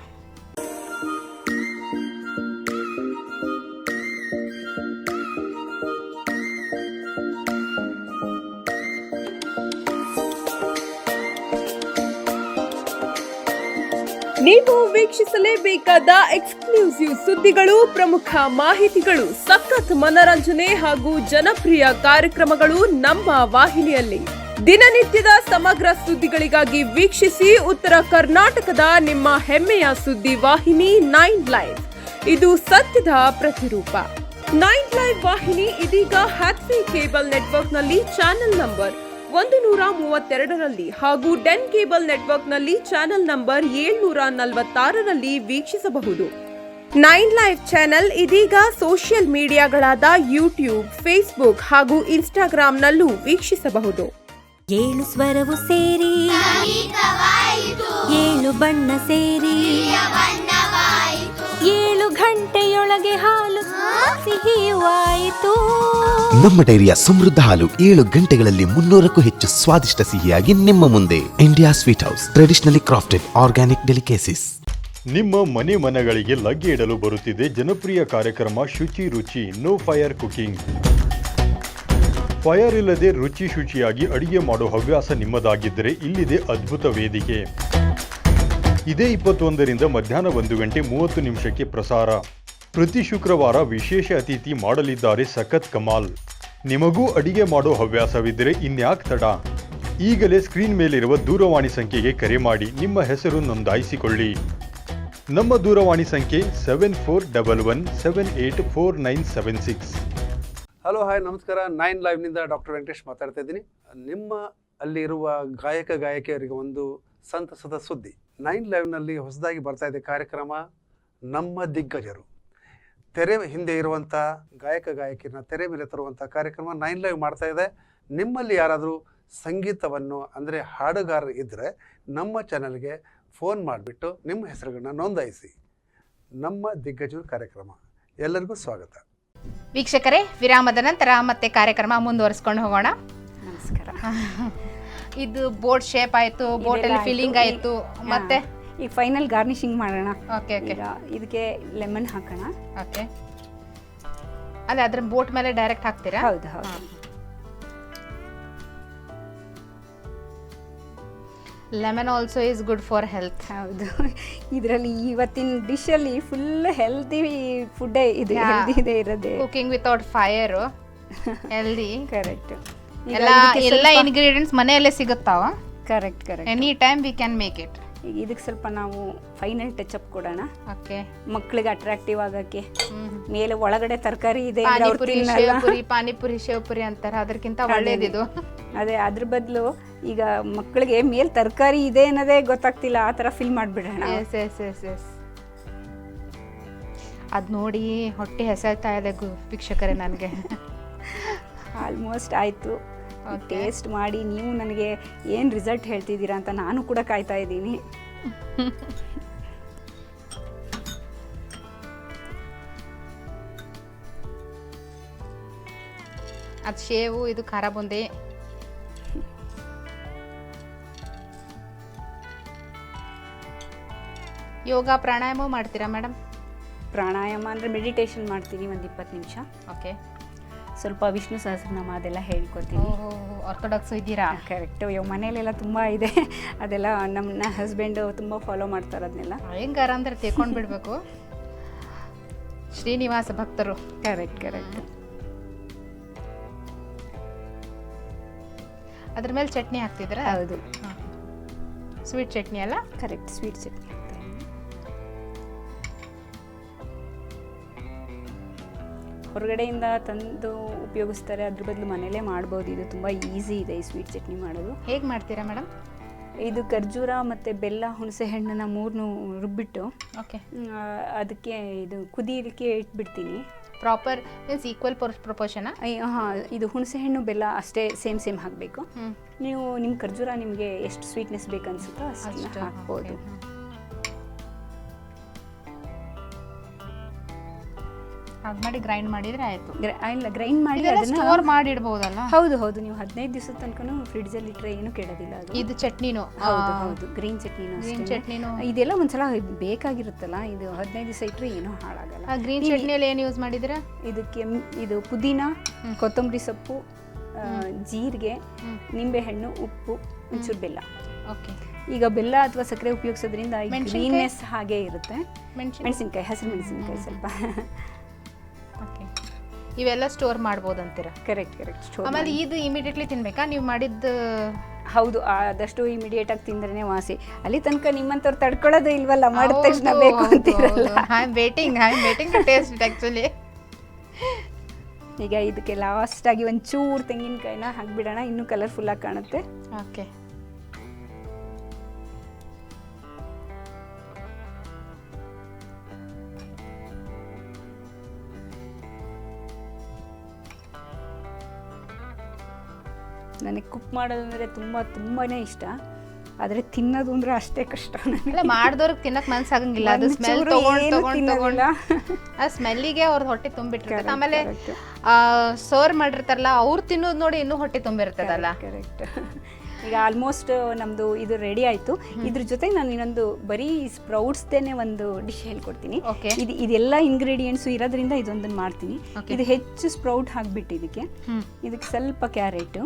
ನೀವು ವೀಕ್ಷಿಸಲೇಬೇಕಾದ ಎಕ್ಸ್ಕ್ಲೂಸಿವ್ ಸುದ್ದಿಗಳು, ಪ್ರಮುಖ ಮಾಹಿತಿಗಳು, ಸಖತ್ ಮನರಂಜನೆ ಹಾಗೂ ಜನಪ್ರಿಯ ಕಾರ್ಯಕ್ರಮಗಳು ನಮ್ಮ ವಾಹಿನಿಯಲ್ಲಿ. ದಿನನಿತ್ಯದ ಸಮಗ್ರ ಸುದ್ದಿಗಳಿಗಾಗಿ ವೀಕ್ಷಿಸಿ ಉತ್ತರ ಕರ್ನಾಟಕದ ನಿಮ್ಮ ಹೆಮ್ಮೆಯ ಸುದ್ದಿ ವಾಹಿನಿ 9 ಲೈವ್. ಇದು ಸತ್ಯದ ಪ್ರತಿರೂಪ. 9 ಲೈವ್ ವಾಹಿನಿ ಇದೀಗ ಹ್ಯಾಥ್ವೇ ಕೇಬಲ್ ನೆಟ್ವರ್ಕ್ನಲ್ಲಿ ಚಾನೆಲ್ ನಂಬರ್ 132ರಲ್ಲಿ ಹಾಗೂ ಡೆನ್ ಕೇಬಲ್ ನೆಟ್ವರ್ಕ್ನಲ್ಲಿ ಚಾನೆಲ್ ನಂಬರ್ 746ರಲ್ಲಿ ವೀಕ್ಷಿಸಬಹುದು. 9 ಲೈವ್ ಚಾನೆಲ್ ಇದೀಗ ಸೋಷಿಯಲ್ ಮೀಡಿಯಾಗಳಾದ ಯೂಟ್ಯೂಬ್, ಫೇಸ್ಬುಕ್ ಹಾಗೂ ಇನ್ಸ್ಟಾಗ್ರಾಂನಲ್ಲೂ ವೀಕ್ಷಿಸಬಹುದು. 7 ಸ್ವರವು ಸೇರಿ 7 ಬಣ್ಣ ಸೇರಿ 7 ಗಂಟೆಯೊಳಗೆ ಹಾಲು ಸಿಹಿಯಾಯಿತು. ನಮ್ಮ ಡೈರಿಯ ಸಮೃದ್ಧ ಹಾಲು 7 ಗಂಟೆಗಳಲ್ಲಿ 300ಕ್ಕೂ ಹೆಚ್ಚು ಸ್ವಾದಿಷ್ಟ ಸಿಹಿಯಾಗಿ ನಿಮ್ಮ ಮುಂದೆ. India sweet house, traditionally crafted organic delicacies. ನಿಮ್ಮ ಮನೆಗಳಿಗೆ ಲಗ್ಗೆ ಇಡಲು ಬರುತ್ತಿದೆ ಜನಪ್ರಿಯ ಕಾರ್ಯಕ್ರಮ ಶುಚಿ ರುಚಿ, ನೋ ಫೈರ್ ಕುಕಿಂಗ್. ಫೈರ್ ಇಲ್ಲದೆ ರುಚಿ ಶುಚಿಯಾಗಿ ಅಡಿಗೆ ಮಾಡೋ ಹವ್ಯಾಸ ನಿಮ್ಮದಾಗಿದ್ದರೆ ಇಲ್ಲಿದೆ ಅದ್ಭುತ ವೇದಿಕೆ. ಇದೇ 21ರಿಂದ ಮಧ್ಯಾಹ್ನ 1:30 ಪ್ರಸಾರ. ಪ್ರತಿ ಶುಕ್ರವಾರ ವಿಶೇಷ ಅತಿಥಿ ಮಾಡಲಿದ್ದಾರೆ ಸಖತ್ ಕಮಾಲ್. ನಿಮಗೂ ಅಡಿಗೆ ಮಾಡೋ ಹವ್ಯಾಸವಿದ್ದರೆ ಇನ್ಯಾಕ್ ತಡ, ಈಗಲೇ ಸ್ಕ್ರೀನ್ ಮೇಲಿರುವ ದೂರವಾಣಿ ಸಂಖ್ಯೆಗೆ ಕರೆ ಮಾಡಿ ನಿಮ್ಮ ಹೆಸರು ನೋಂದಾಯಿಸಿಕೊಳ್ಳಿ. ನಮ್ಮ ದೂರವಾಣಿ ಸಂಖ್ಯೆ 7411784976. ಹಲೋ, ಹಾಯ್, ನಮಸ್ಕಾರ. 9 ಲೈವ್ನಿಂದ ಡಾಕ್ಟರ್ ವೆಂಕಟೇಶ್ ಮಾತಾಡ್ತಾ ಇದ್ದೀನಿ. ನಿಮ್ಮ ಅಲ್ಲಿರುವ ಗಾಯಕಿಯರಿಗೆ ಒಂದು ಸಂತಸದ ಸುದ್ದಿ. 9 ಲೈವ್ನಲ್ಲಿ ಹೊಸದಾಗಿ ಬರ್ತಾ ಇದೆ ಕಾರ್ಯಕ್ರಮ ನಮ್ಮ ದಿಗ್ಗಜರು. ತೆರೆ ಹಿಂದೆ ಇರುವಂಥ ಗಾಯಕಿಯರನ್ನ ತೆರೆ ಮೇಲೆ ತರುವಂಥ ಕಾರ್ಯಕ್ರಮ 9 ಲೈವ್ ಮಾಡ್ತಾ ಇದೆ. ನಿಮ್ಮಲ್ಲಿ ಯಾರಾದರೂ ಸಂಗೀತವನ್ನು ಅಂದರೆ ಹಾಡುಗಾರರು ಇದ್ದರೆ ನಮ್ಮ ಚಾನಲ್ಗೆ ಫೋನ್ ಮಾಡಿಬಿಟ್ಟು ನಿಮ್ಮ ಹೆಸರುಗಳನ್ನ ನೋಂದಾಯಿಸಿ. ನಮ್ಮ ದಿಗ್ಗಜರು ಕಾರ್ಯಕ್ರಮ. ಎಲ್ಲರಿಗೂ ಸ್ವಾಗತ. ವೀಕ್ಷಕರೇ, ವಿರಾಮದ ನಂತರ ಮತ್ತೆ ಕಾರ್ಯಕ್ರಮ ಮುಂದುವರಿಸ್ಕೊಂಡು ಹೋಗೋಣ. ನಮಸ್ಕಾರ. ಇದು ಬೋಟ್ ಶೇಪ್ ಆಯಿತು, ಬೋಟಲ್ಲಿ ಫಿಲ್ಲಿಂಗ್ ಆಯಿತು, ಮತ್ತೆ ಈಗ ಫೈನಲ್ ಗಾರ್ನಿಶಿಂಗ್ ಮಾಡೋಣ. Okay okay. ಇದಕ್ಕೆ ಲೆಮನ್ ಹಾಕೋಣ. ಓಕೆ, ಅದೇ ಅದ್ರ ಬೋಟ್ ಮೇಲೆ ಡೈರೆಕ್ಟ್ ಹಾಕ್ತೀರಾ? ಹೌದು ಹೌದು. Lemon also is good for health. ಹೌದು, ಇದರಲ್ಲಿ ಇವತ್ತಿನ ಡಿಶಲ್ಲಿ ಫುಲ್ ಹೆಲ್ದಿ ಫುಡ್ಡೇ ಇದೆ, ಹೆಲ್ದಿ ಇದೆ ಇರೋದೇ. Cooking without fire, healthy. Correct. ಎಲ್ಲ ಇಂಗ್ರೀಡಿಯೆಂಟ್ಸ್ ಮನೆಯಲ್ಲೇ ಸಿಗುತ್ತಾವ. Correct correct. Any time we can make it. ಈಗ ಇದಕ್ಕೆ ಸ್ವಲ್ಪ ನಾವು ಫೈನಲ್ ಟಚ್ ಅಪ್ ಕೊಡೋಣ. ಓಕೆ, ಮಕ್ಕಳಿಗೆ ಅಟ್ರಾಕ್ಟಿವ್ ಆಗಕ್ಕೆ. ಮೇಲೆ ಒಳಗಡೆ ತರಕಾರಿ ಇದೆ, ಪಾನಿಪುರಿ ಶೇವ್ಪುರಿ ಅಂತಾರೆ, ಅದಕ್ಕಿಂತ ಒಳ್ಳೇದಿದು. ಅದೇ, ಅದ್ರ ಬದಲು ಈಗ ಮಕ್ಕಳಿಗೆ ಮೇಲೆ ತರಕಾರಿ ಇದೆ ಅನ್ನೋದೇ ಗೊತ್ತಾಗ್ತಿಲ್ಲ, ಆ ಥರ ಫಿಲ್ ಮಾಡಿಬಿಡೋಣ. Yes yes yes yes. ಅದು ನೋಡಿ ಹೊಟ್ಟೆ ಹೆಸಳ್ತಾ ಇದೆ ವೀಕ್ಷಕರೇ ನನಗೆ. ಆಲ್ಮೋಸ್ಟ್ ಆಯಿತು. ಟೇಸ್ಟ್ ಮಾಡಿ ನೀವು ನನಗೆ ಏನು ರಿಸಲ್ಟ್ ಹೇಳ್ತಿದ್ದೀರಾ ಅಂತ ನಾನು ಕೂಡ ಕಾಯ್ತಾ ಇದ್ದೀನಿ. ಅದು ಶೇವು, ಇದು ಖಾರ ಬುಂದಿ. ಯೋಗ ಪ್ರಾಣಾಯಾಮ ಮಾಡ್ತೀರಾ ಮೇಡಮ್? ಪ್ರಾಣಾಯಾಮ ಅಂದರೆ ಮೆಡಿಟೇಷನ್ ಮಾಡ್ತೀನಿ ಒಂದು 20 ನಿಮಿಷ. ಓಕೆ. ಸ್ವಲ್ಪ ವಿಷ್ಣು ಸಹಸ್ರನಾಮ ಅದೆಲ್ಲ ಹೇಳ್ಕೊತೀನಿ. ಆರ್ಥೋಡಾಕ್ಸ್ ಇದ್ದೀರಾ? ಕರೆಕ್ಟು. ಮನೇಲೆಲ್ಲ ತುಂಬ ಇದೆ, ಅದೆಲ್ಲ ನಮ್ಮ ಹಸ್ಬೆಂಡು ತುಂಬ ಫಾಲೋ ಮಾಡ್ತಾರೆ ಅದನ್ನೆಲ್ಲ. ಹೆಂಗಾರ ಅಂದರೆ ತಿಳ್ಕೊಂಡು ಬಿಡಬೇಕು. ಶ್ರೀನಿವಾಸ ಭಕ್ತರು. ಕರೆಕ್ಟ್. ಅದ್ರ ಮೇಲೆ ಚಟ್ನಿ ಹಾಕ್ತಿದ್ದೀರಾ? ಹೌದು. ಸ್ವೀಟ್ ಚಟ್ನಿ ಅಲ್ಲ? ಕರೆಕ್ಟ್, ಸ್ವೀಟ್ ಚಟ್ನಿ ಹಾಕ್ತೀನಿ. ಹೊರಗಡೆಯಿಂದ ತಂದು ಉಪಯೋಗಿಸ್ತಾರೆ, ಅದ್ರ ಬದಲು ಮನೇಲೇ ಮಾಡ್ಬೋದು. ಇದು ತುಂಬ ಈಸಿ ಇದೆ ಈ ಸ್ವೀಟ್ ಚಟ್ನಿ ಮಾಡೋದು. ಹೇಗೆ ಮಾಡ್ತೀರಾ ಮೇಡಮ್? ಇದು ಖರ್ಜೂರ ಮತ್ತು ಬೆಲ್ಲ, ಹುಣಸೆ ಹಣ್ಣನ್ನು ಮೂರನ್ನೂ ರುಬ್ಬಿಟ್ಟು ಓಕೆ, ಅದಕ್ಕೆ ಇದು ಕುದಿಯಲಿಕ್ಕೆ ಇಟ್ಬಿಡ್ತೀನಿ. ಪ್ರಾಪರ್ ಮೀನ್ಸ್ ಈಕ್ವಲ್ ಪ್ರಪೋರ್ಷನಾ? ಹಾಂ, ಇದು ಹುಣಸೆ ಹಣ್ಣು ಬೆಲ್ಲ ಅಷ್ಟೇ ಸೇಮ್ ಹಾಕಬೇಕು. ನೀವು ನಿಮ್ಮ ಖರ್ಜೂರ ನಿಮಗೆ ಎಷ್ಟು ಸ್ವೀಟ್ನೆಸ್ ಬೇಕನ್ಸುತ್ತೋ ಅಷ್ಟು ಹಾಕ್ಬೋದು. ಹಾಗೆ ಮಾಡಿ ಗ್ರೈಂಡ್ ಮಾಡಿದರೆ ಆಯಿತು. ಇಲ್ಲ, ಗ್ರೈಂಡ್ ಮಾಡಿ ಅದನ್ನ ಸ್ಟೋರ್ ಮಾಡಿ ಇಡ್ಬೋದಲ್ಲ? ಹೌದು, ನೀವು 15 ದಿವಸದ ತನಕನೂ ಫ್ರಿಡ್ಜಲ್ಲಿ ಇಟ್ಟರೆ ಏನೂ ಕೆಡೋದಿಲ್ಲ ಅದು. ಇದು ಚಟ್ನಿನೂ? ಹೌದು, ಗ್ರೀನ್ ಚಟ್ನಿನೂ. ಇದೆಲ್ಲ ಒಂದ್ಸಲ ಬೇಕಾಗಿರುತ್ತಲ್ಲ, ಇದು 15 ದಿವಸ ಇಟ್ಟರೆ ಏನೂ ಹಾಳಾಗಲ್ಲ. ಗ್ರೀನ್ ಚಟ್ನಿಯಲ್ಲಿ ಏನು ಯೂಸ್ ಮಾಡಿದ್ದೀರಾ? ಇದಕ್ಕೆ ಇದು ಪುದೀನ, ಕೊತ್ತಂಬರಿ ಸೊಪ್ಪು, ಜೀರಿಗೆ, ನಿಂಬೆಹಣ್ಣು, ಉಪ್ಪು, ಒಂಚೂರು ಬೆಲ್ಲ. ಓಕೆ. ಈಗ ಬೆಲ್ಲ ಅಥವಾ ಸಕ್ಕರೆ ಉಪಯೋಗಿಸೋದ್ರಿಂದ ಗ್ರೀನ್ನೆಸ್ ಹಾಗೆ ಇರುತ್ತೆ. ಮೆಣಸಿನ್ಕಾಯಿ, ಹಸಿರು ಮೆಣಸಿನ್ಕಾಯಿ ಸ್ವಲ್ಪ. ಓಕೆ, ಇವೆಲ್ಲ ಸ್ಟೋರ್ ಮಾಡ್ಬೋದು ಅಂತೀರಾ? ಕರೆಕ್ಟ್. ಆಮೇಲೆ ಇದು ಇಮಿಡಿಯೇಟ್ಲಿ ತಿನ್ಬೇಕಾ ನೀವು ಮಾಡಿದ್ದು? ಹೌದು, ಆದಷ್ಟು ಇಮಿಡಿಯೇಟ್ ಆಗಿ ತಿಂದ್ರೇ ವಾಸಿ. ಅಲ್ಲಿ ತನಕ ನಿಮ್ಮಂತವ್ರು ತಡ್ಕೊಳ್ಳೋದು ಇಲ್ವಲ್ಲ, ಮಾಡಿದ ತಕ್ಷಣ ಬೇಕು ಅಂತೀರಲ್ಲ. I am waiting to taste it actually. ಈಗ ಇದಕ್ಕೆ ಲಾಸ್ಟಾಗಿ ಒಂಚೂರು ತೆಂಗಿನಕಾಯಿನ ಹಾಕ್ಬಿಡೋಣ, ಇನ್ನೂ ಕಲರ್ಫುಲ್ಲಾಗಿ ಕಾಣುತ್ತೆ. ಓಕೆ. ನನಗೆ ಕುಕ್ ಮಾಡೋದಂದರೆ ತುಂಬಾ ಇಷ್ಟ, ಆದರೆ ತಿನ್ನೋದು ಅಂದರೆ ಅಷ್ಟೇ ಕಷ್ಟ. ನನಗೆ ಮಾಡಿದವ್ರಿಗೆ ತಿನ್ನಕ್ಕೆ ಮನಸ್ಸಾಗಂಗಿಲ್ಲ, ಅದು ಸ್ಮೆಲ್ ತಗೊಂಡು ಆ ಸ್ಮೆಲ್ಲಿಗೆ ಅವ್ರ ಹೊಟ್ಟೆ ತುಂಬಿಟ್ಟಿರ್ತದೆ. ಆಮೇಲೆ ಸರ್ವ್ ಮಾಡಿರ್ತಾರಲ್ಲ, ಅವ್ರು ತಿನ್ನೋದು ನೋಡಿ ಇನ್ನೂ ಹೊಟ್ಟೆ ತುಂಬಿರ್ತದಲ್ಲ. ಕರೆಕ್ಟ್. ಈಗ ಆಲ್ಮೋಸ್ಟ್ ನಮ್ಮದು ಇದು ರೆಡಿ ಆಯಿತು. ಇದ್ರ ಜೊತೆಗೆ ನಾನು ಇನ್ನೊಂದು ಬರೀ ಸ್ಪ್ರೌಟ್ಸ್ದೇನೆ ಒಂದು ಡಿಶ್ ಹೇಳ್ಕೊಡ್ತೀನಿ. ಇದೆಲ್ಲ ಇಂಗ್ರೀಡಿಯೆಂಟ್ಸು ಇರೋದ್ರಿಂದ ಇದೊಂದನ್ನು ಮಾಡ್ತೀನಿ. ಇದು ಹೆಚ್ಚು ಸ್ಪ್ರೌಟ್ ಹಾಕ್ಬಿಟ್ಟು ಇದಕ್ಕೆ ಸ್ವಲ್ಪ ಕ್ಯಾರೆಟು,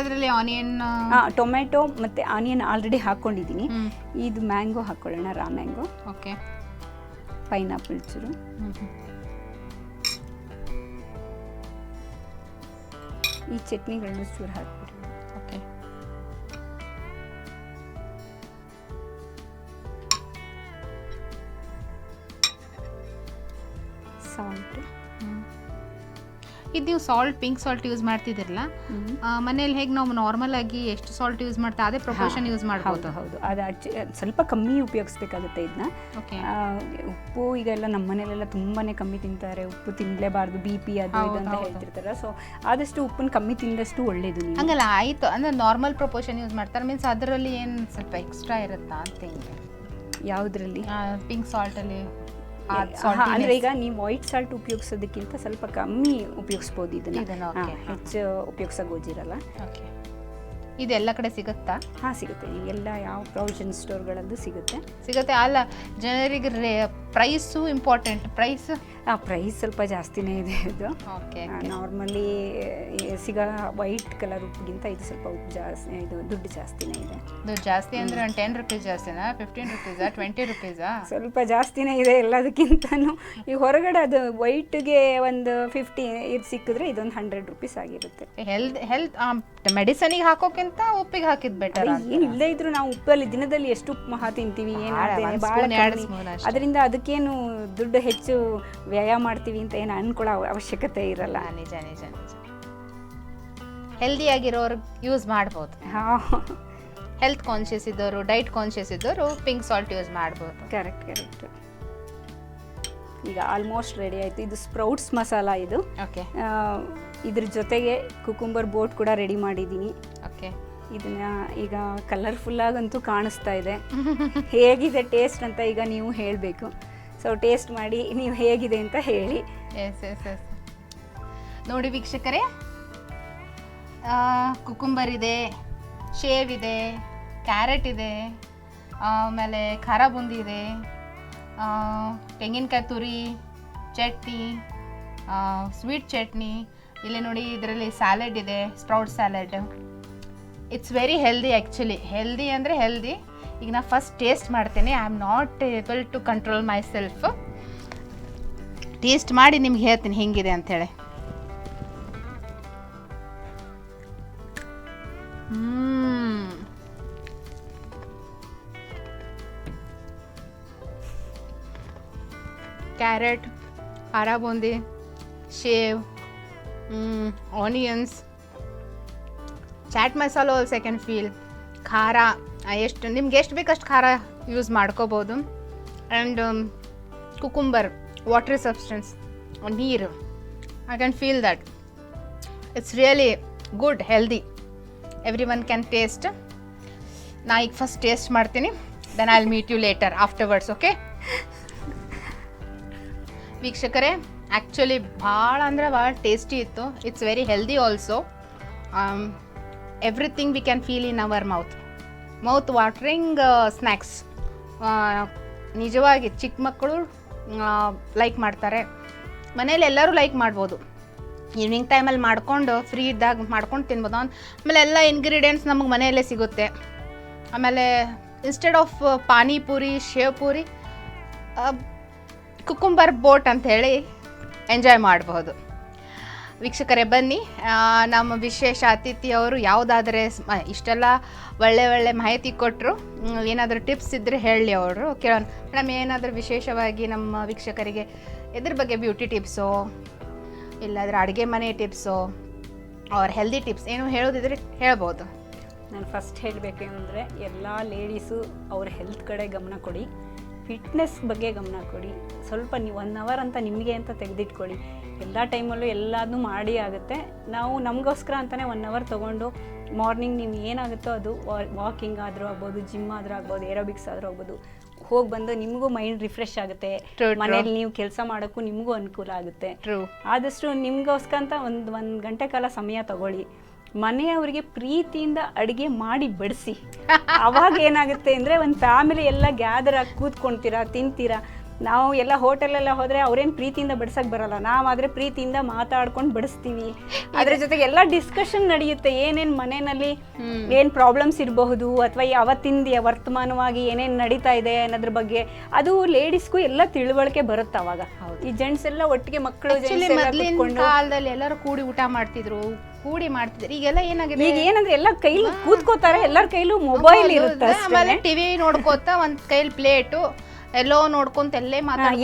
ಅದರಲ್ಲಿ ಆನಿಯನ್, ಟೊಮೆಟೊ ಮತ್ತು ಆನಿಯನ್ ಆಲ್ರೆಡಿ ಹಾಕ್ಕೊಂಡಿದ್ದೀನಿ. ಇದು ಮ್ಯಾಂಗೋ ಹಾಕ್ಕೊಳ್ಳೋಣ, ರಾ ಮ್ಯಾಂಗೋ. ಓಕೆ. ಪೈನಾಪಲ್ ಚೂರು, ಈ ಚಟ್ನಿಗಳನ್ನ ಚೂರು ಹಾಕ್ಬಿಡಿ. ಓಕೆ. ಸಾಲ್ಟ್. ಇದು ನೀವು ಸಾಲ್ಟ್, ಪಿಂಕ್ ಸಾಲ್ಟ್ ಯೂಸ್ ಮಾಡ್ತಿದ್ದೀರಲ್ಲ, ಮನೇಲಿ ಹೇಗೆ ನಾವು ನಾರ್ಮಲ್ ಆಗಿ ಎಷ್ಟು ಸಾಲ್ಟ್ ಯೂಸ್ ಮಾಡ್ತಾ ಅದೇ ಪ್ರಪೋರ್ಷನ್ ಯೂಸ್ ಮಾಡ್ಬೋದು? ಹೌದು, ಅದು ಸ್ವಲ್ಪ ಕಮ್ಮಿ ಉಪಯೋಗಿಸ್ಬೇಕಾಗುತ್ತೆ ಇದನ್ನ. ಉಪ್ಪು ಈಗೆಲ್ಲ ನಮ್ಮ ಮನೇಲೆಲ್ಲ ತುಂಬಾ ಕಮ್ಮಿ ತಿಂತಾರೆ, ಉಪ್ಪು ತಿನ್ನಲೇಬಾರ್ದು, BP ಅದು ಇದು ಅಂತ ಹೇಳ್ತಿರ್ತಾರೆ. ಸೊ ಆದಷ್ಟು ಉಪ್ಪನ್ನು ಕಮ್ಮಿ ತಿಂದಷ್ಟು ಒಳ್ಳೇದು. ಹಂಗಲ್ಲ, ಆಯಿತು ಅಂದರೆ ನಾರ್ಮಲ್ ಪ್ರಪೋರ್ಷನ್ ಯೂಸ್ ಮಾಡ್ತಾರೆ, ಮೀನ್ಸ್ ಅದರಲ್ಲಿ ಏನು ಸ್ವಲ್ಪ ಎಕ್ಸ್ಟ್ರಾ ಇರುತ್ತಾ ಅಂತ? ಯಾವುದರಲ್ಲಿ? ಪಿಂಕ್ ಸಾಲ್ಟಲ್ಲಿ ಅಂದರೆ ಈಗ ನೀವು ವೈಟ್ ಸಾಲ್ಟ್ ಉಪಯೋಗಿಸೋದಕ್ಕಿಂತ ಸ್ವಲ್ಪ ಕಮ್ಮಿ ಉಪಯೋಗಿಸ್ಬೋದು ಇದನ್ನ. ಹೆಚ್ಚು ಉಪಯೋಗಿಸೋ ಗೋಜಿರಲ್ಲ. ಇದೆಲ್ಲ ಕಡೆ ಸಿಗುತ್ತಾ? ಸಿಗುತ್ತೆ. ಎಲ್ಲ ಯಾವ ಪ್ರಾವಿಷನ್ ಸ್ಟೋರ್ಗಳಲ್ಲೂ ಸಿಗುತ್ತೆ. ಅಲ್ಲ, ಜನರಿಗೆ ಪ್ರೈಸು ಇಂಪಾರ್ಟೆಂಟ್. ಪ್ರೈಸ್ ಸ್ವಲ್ಪ ಜಾಸ್ತಿನೇ ಇದೆ. ಇದು ನಾರ್ಮಲಿ ಸಿಗೋ ವೈಟ್ ಕಲರ್ ಉಪ್ಪಿಗಿಂತ ಇದು ಸ್ವಲ್ಪ ಉಪ್ಪು ಜಾಸ್ತಿ, ಇದು ದುಡ್ಡು ಜಾಸ್ತಿನೇ ಇದೆ. ದುಡ್ಡು ಜಾಸ್ತಿ ಅಂದರೆ ಒಂದು 10 ರೂಪೀಸ್ ಜಾಸ್ತಿನಾ, 15 ರೂಪೀಸಾ, 20 ರೂಪೀಸಾ? ಸ್ವಲ್ಪ ಜಾಸ್ತಿನೇ ಇದೆ ಎಲ್ಲದಕ್ಕಿಂತನೂ. ಈ ಹೊರಗಡೆ ಅದು ವೈಟ್ಗೆ ಒಂದು 50 ಇದು ಸಿಕ್ಕಿದ್ರೆ ಇದೊಂದು 100 ರೂಪೀಸ್ ಆಗಿರುತ್ತೆ. ಹೆಲ್ತ್ ಮೆಡಿಸನಿಗೆ ಹಾಕೋಕ್ಕಿಂತ ಉಪ್ಪಿಗೆ ಹಾಕಿದ್ ಬೆಟರ್. ಏನಿಲ್ಲದೆ ಇದ್ರು ನಾವು ಉಪ್ಪಲ್ಲಿ ದಿನದಲ್ಲಿ ಎಷ್ಟು ಉಪ್ಪು ಮಹಾ ತಿಂತೀವಿ, ಅದರಿಂದ ಅದಕ್ಕೇನು ದುಡ್ಡು ಹೆಚ್ಚು ವ್ಯಯ ಮಾಡ್ತೀವಿ ಅಂತ ಏನು ಅನ್ಕೊಳ್ಳೋ ಅವಶ್ಯಕತೆ ಇರಲ್ಲ. ನಿಜ. ಹೆಲ್ದಿಯಾಗಿರೋರು ಯೂಸ್ ಮಾಡ್ಬೋದು. ಹೆಲ್ತ್ ಕಾನ್ಷಿಯಸ್ ಇದ್ದವರು, ಡೈಟ್ ಕಾನ್ಷಿಯಸ್ ಇದ್ದವರು ಪಿಂಕ್ ಸಾಲ್ಟ್ ಯೂಸ್ ಮಾಡ್ಬೋದು. ಕರೆಕ್ಟ್. ಈಗ ಆಲ್ಮೋಸ್ಟ್ ರೆಡಿ ಆಯಿತು. ಇದು ಸ್ಪ್ರೌಟ್ಸ್ ಮಸಾಲ. ಇದು ಓಕೆ. ಇದ್ರ ಜೊತೆಗೆ ಕುಕುಂಬರ್ ಬೋಟ್ ಕೂಡ ರೆಡಿ ಮಾಡಿದ್ದೀನಿ. ಓಕೆ. ಇದನ್ನ ಈಗ ಕಲರ್ಫುಲ್ಲಾಗಂತೂ ಕಾಣಿಸ್ತಾ ಇದೆ. ಹೇಗಿದೆ ಟೇಸ್ಟ್ ಅಂತ ಈಗ ನೀವು ಹೇಳಬೇಕು. ಸೊ ಟೇಸ್ಟ್ ಮಾಡಿ ನೀವು ಹೇಗಿದೆ ಅಂತ ಹೇಳಿ. ಎಸ್. ನೋಡಿ ವೀಕ್ಷಕರೇ, ಕುಕುಂಬರ್ ಇದೆ, ಶೇವ್ ಇದೆ, ಕ್ಯಾರೆಟ್ ಇದೆ, ಆಮೇಲೆ ಖಾರ ಬೂಂದಿ ಇದೆ, ತೆಂಗಿನಕಾಯಿ ತುರಿ, ಚಟ್ನಿ, ಸ್ವೀಟ್ ಚಟ್ನಿ. ಇಲ್ಲಿ ನೋಡಿ ಇದರಲ್ಲಿ ಸ್ಯಾಲೆಡ್ ಇದೆ, sprout salad. It's very healthy actually. Healthy ಅಂದರೆ ಹೆಲ್ದಿ. ಈಗ ನಾನು ಫಸ್ಟ್ ಟೇಸ್ಟ್ ಮಾಡ್ತೇನೆ. I am not able to control myself. Taste ಮಾಡಿ ನಿಮ್ಗೆ ಹೇಳ್ತೀನಿ ಹೆಂಗಿದೆ ಅಂಥೇಳಿ. ಕ್ಯಾರೆಟ್, ಖಾರ boondi, sev, onions, chaat masala also I can feel. ಖಾರ ಎಷ್ಟು ನಿಮ್ಗೆ ಎಷ್ಟು ಬೇಕಷ್ಟು ಖಾರ ಯೂಸ್ ಮಾಡ್ಕೋಬೋದು. ಆ್ಯಂಡ್ ಕುಕುಂಬರ್, ವಾಟ್ರಿ ಸಬ್ಸ್ಟೆನ್ಸ್, ನೀರು, I can feel that it's really good, healthy. Everyone can taste. ನಾ ಈಗ ಫಸ್ಟ್ ಟೇಸ್ಟ್ ಮಾಡ್ತೀನಿ, then I will meet you later afterwards. Okay ವೀಕ್ಷಕರೇ, ಆ್ಯಕ್ಚುಲಿ ಭಾಳ ಅಂದರೆ ಭಾಳ ಟೇಸ್ಟಿ ಇತ್ತು. It's very healthy also. Everything we can feel in our mouth watering snacks. ನಿಜವಾಗಿ ಚಿಕ್ಕ ಮಕ್ಕಳು ಲೈಕ್ ಮಾಡ್ತಾರೆ, ಮನೇಲಿ ಎಲ್ಲರೂ ಲೈಕ್ ಮಾಡ್ಬೋದು. ಈವ್ನಿಂಗ್ ಟೈಮಲ್ಲಿ ಮಾಡ್ಕೊಂಡು ಫ್ರೀ ಇದ್ದಾಗ ಮಾಡ್ಕೊಂಡು ತಿನ್ಬೋದು. ಆಮೇಲೆ ಎಲ್ಲ ಇಂಗ್ರೀಡಿಯೆಂಟ್ಸ್ ನಮಗೆ ಮನೆಯಲ್ಲೇ ಸಿಗುತ್ತೆ. ಆಮೇಲೆ instead of panipuri, sev puri, cucumber boat ಅಂಥೇಳಿ ಎಂಜಾಯ್ ಮಾಡಬಹುದು. ವೀಕ್ಷಕರೇ ಬನ್ನಿ, ನಮ್ಮ ವಿಶೇಷ ಅತಿಥಿಯವರು ಯಾವುದಾದರೆ ಇಷ್ಟೆಲ್ಲ ಒಳ್ಳೆ ಮಾಹಿತಿ ಕೊಟ್ಟರು. ಏನಾದರೂ ಟಿಪ್ಸ್ ಇದ್ದರೆ ಹೇಳಿ ಅವರು ಕೇಳೋಣ. ಮೇಡಮ್, ಏನಾದರೂ ವಿಶೇಷವಾಗಿ ನಮ್ಮ ವೀಕ್ಷಕರಿಗೆ ಇದ್ರ ಬಗ್ಗೆ ಬ್ಯೂಟಿ ಟಿಪ್ಸೋ ಇಲ್ಲಾಂದರೆ ಅಡುಗೆ ಮನೆ ಟಿಪ್ಸೋ ಅವ್ರ ಹೆಲ್ದಿ ಟಿಪ್ಸ್ ಏನು ಹೇಳೋದಿದ್ರೆ ಹೇಳ್ಬೋದು. ನಾನು ಫಸ್ಟ್ ಹೇಳಬೇಕಂದ್ರೆ ಎಲ್ಲ ಲೇಡೀಸು ಅವ್ರ ಹೆಲ್ತ್ ಕಡೆ ಗಮನ ಕೊಡಿ, ಫಿಟ್ನೆಸ್ ಬಗ್ಗೆ ಗಮನ ಕೊಡಿ. ಸ್ವಲ್ಪ ನೀವು 1 ಅವರ್ ಅಂತ ನಿಮಗೆ ಅಂತ ತೆಗೆದಿಟ್ಕೊಳ್ಳಿ. ಎಲ್ಲ ಟೈಮಲ್ಲೂ ಎಲ್ಲದನ್ನೂ ಮಾಡಿ ಆಗುತ್ತೆ. ನಾವು ನಮಗೋಸ್ಕರ ಅಂತಲೇ 1 ಅವರ್ ತೊಗೊಂಡು ಮಾರ್ನಿಂಗ್ ನೀವು ಏನಾಗುತ್ತೋ ಅದು ವಾಕಿಂಗ್ ಆದರೂ ಆಗ್ಬೋದು, ಜಿಮ್ ಆದರೂ ಆಗ್ಬೋದು, ಏರೋಬಿಕ್ಸ್ ಆದರೂ ಆಗ್ಬೋದು, ಹೋಗಿ ಬಂದು ನಿಮಗೂ ಮೈಂಡ್ ರಿಫ್ರೆಶ್ ಆಗುತ್ತೆ. ಮನೇಲಿ ನೀವು ಕೆಲಸ ಮಾಡೋಕ್ಕೂ ನಿಮಗೂ ಅನುಕೂಲ ಆಗುತ್ತೆ. ಆದಷ್ಟು ನಿಮಗೋಸ್ಕರ ಅಂತ ಒಂದು ಗಂಟೆ ಕಾಲ ಸಮಯ ತಗೊಳ್ಳಿ. ಮನೆಯವರಿಗೆ ಪ್ರೀತಿಯಿಂದ ಅಡುಗೆ ಮಾಡಿ ಬಡಿಸಿ. ಅವಾಗ ಏನಾಗುತ್ತೆ ಅಂದರೆ ಒಂದು ಫ್ಯಾಮಿಲಿ ಎಲ್ಲ ಗ್ಯಾದರ್ ಆಗಿ ಕೂತ್ಕೊಳ್ತೀರಾ, ತಿಂತೀರಾ. ನಾವು ಎಲ್ಲ ಹೋಟೆಲೆಲ್ಲ ಹೋದರೆ ಅವ್ರೇನು ಪ್ರೀತಿಯಿಂದ ಬಡ್ಸಕ್ಕೆ ಬರಲ್ಲ, ನಾವಾದರೆ ಪ್ರೀತಿಯಿಂದ ಮಾತಾಡ್ಕೊಂಡು ಬಡಿಸ್ತೀವಿ. ಅದ್ರ ಜೊತೆಗೆ ಎಲ್ಲ ಡಿಸ್ಕಷನ್ ನಡೆಯುತ್ತೆ. ಏನೇನು ಮನೆಯಲ್ಲಿ ಏನು ಪ್ರಾಬ್ಲಮ್ಸ್ ಇರಬಹುದು ಅಥವಾ ಅವತ್ತಿಂದ ವರ್ತಮಾನವಾಗಿ ಏನೇನು ನಡೀತಾ ಇದೆ ಅನ್ನೋದ್ರ ಬಗ್ಗೆ ಅದು ಲೇಡೀಸ್ಗೂ ಎಲ್ಲ ತಿಳುವಳಿಕೆ ಬರುತ್ತೆ ಅವಾಗ. ಈ ಜೆಂಟ್ಸ್ ಎಲ್ಲ ಒಟ್ಟಿಗೆ ಮಕ್ಕಳು ಮೊದಲಿನ ಕಾಲದಲ್ಲಿ ಎಲ್ಲರೂ ಕೂಡಿ ಊಟ ಮಾಡ್ತಿದ್ರು, ಈಗೆಲ್ಲ ಏನಾಗಿದೆ, ಈಗ ಏನಂದ್ರೆ ಎಲ್ಲ ಕೈಲಿ ಕೂತ್ಕೋತಾರೆ, ಎಲ್ಲರ ಕೈಲೂ ಮೊಬೈಲ್ ಇರುತ್ತೆ. ಆಮೇಲೆ ಟಿವಿ ನೋಡ್ಕೋತ ಒಂದ್ ಕೈಲಿ ಪ್ಲೇಟು ಎಲ್ಲೋ ನೋಡ್ಕೊಂತ ಎಲ್ಲೇ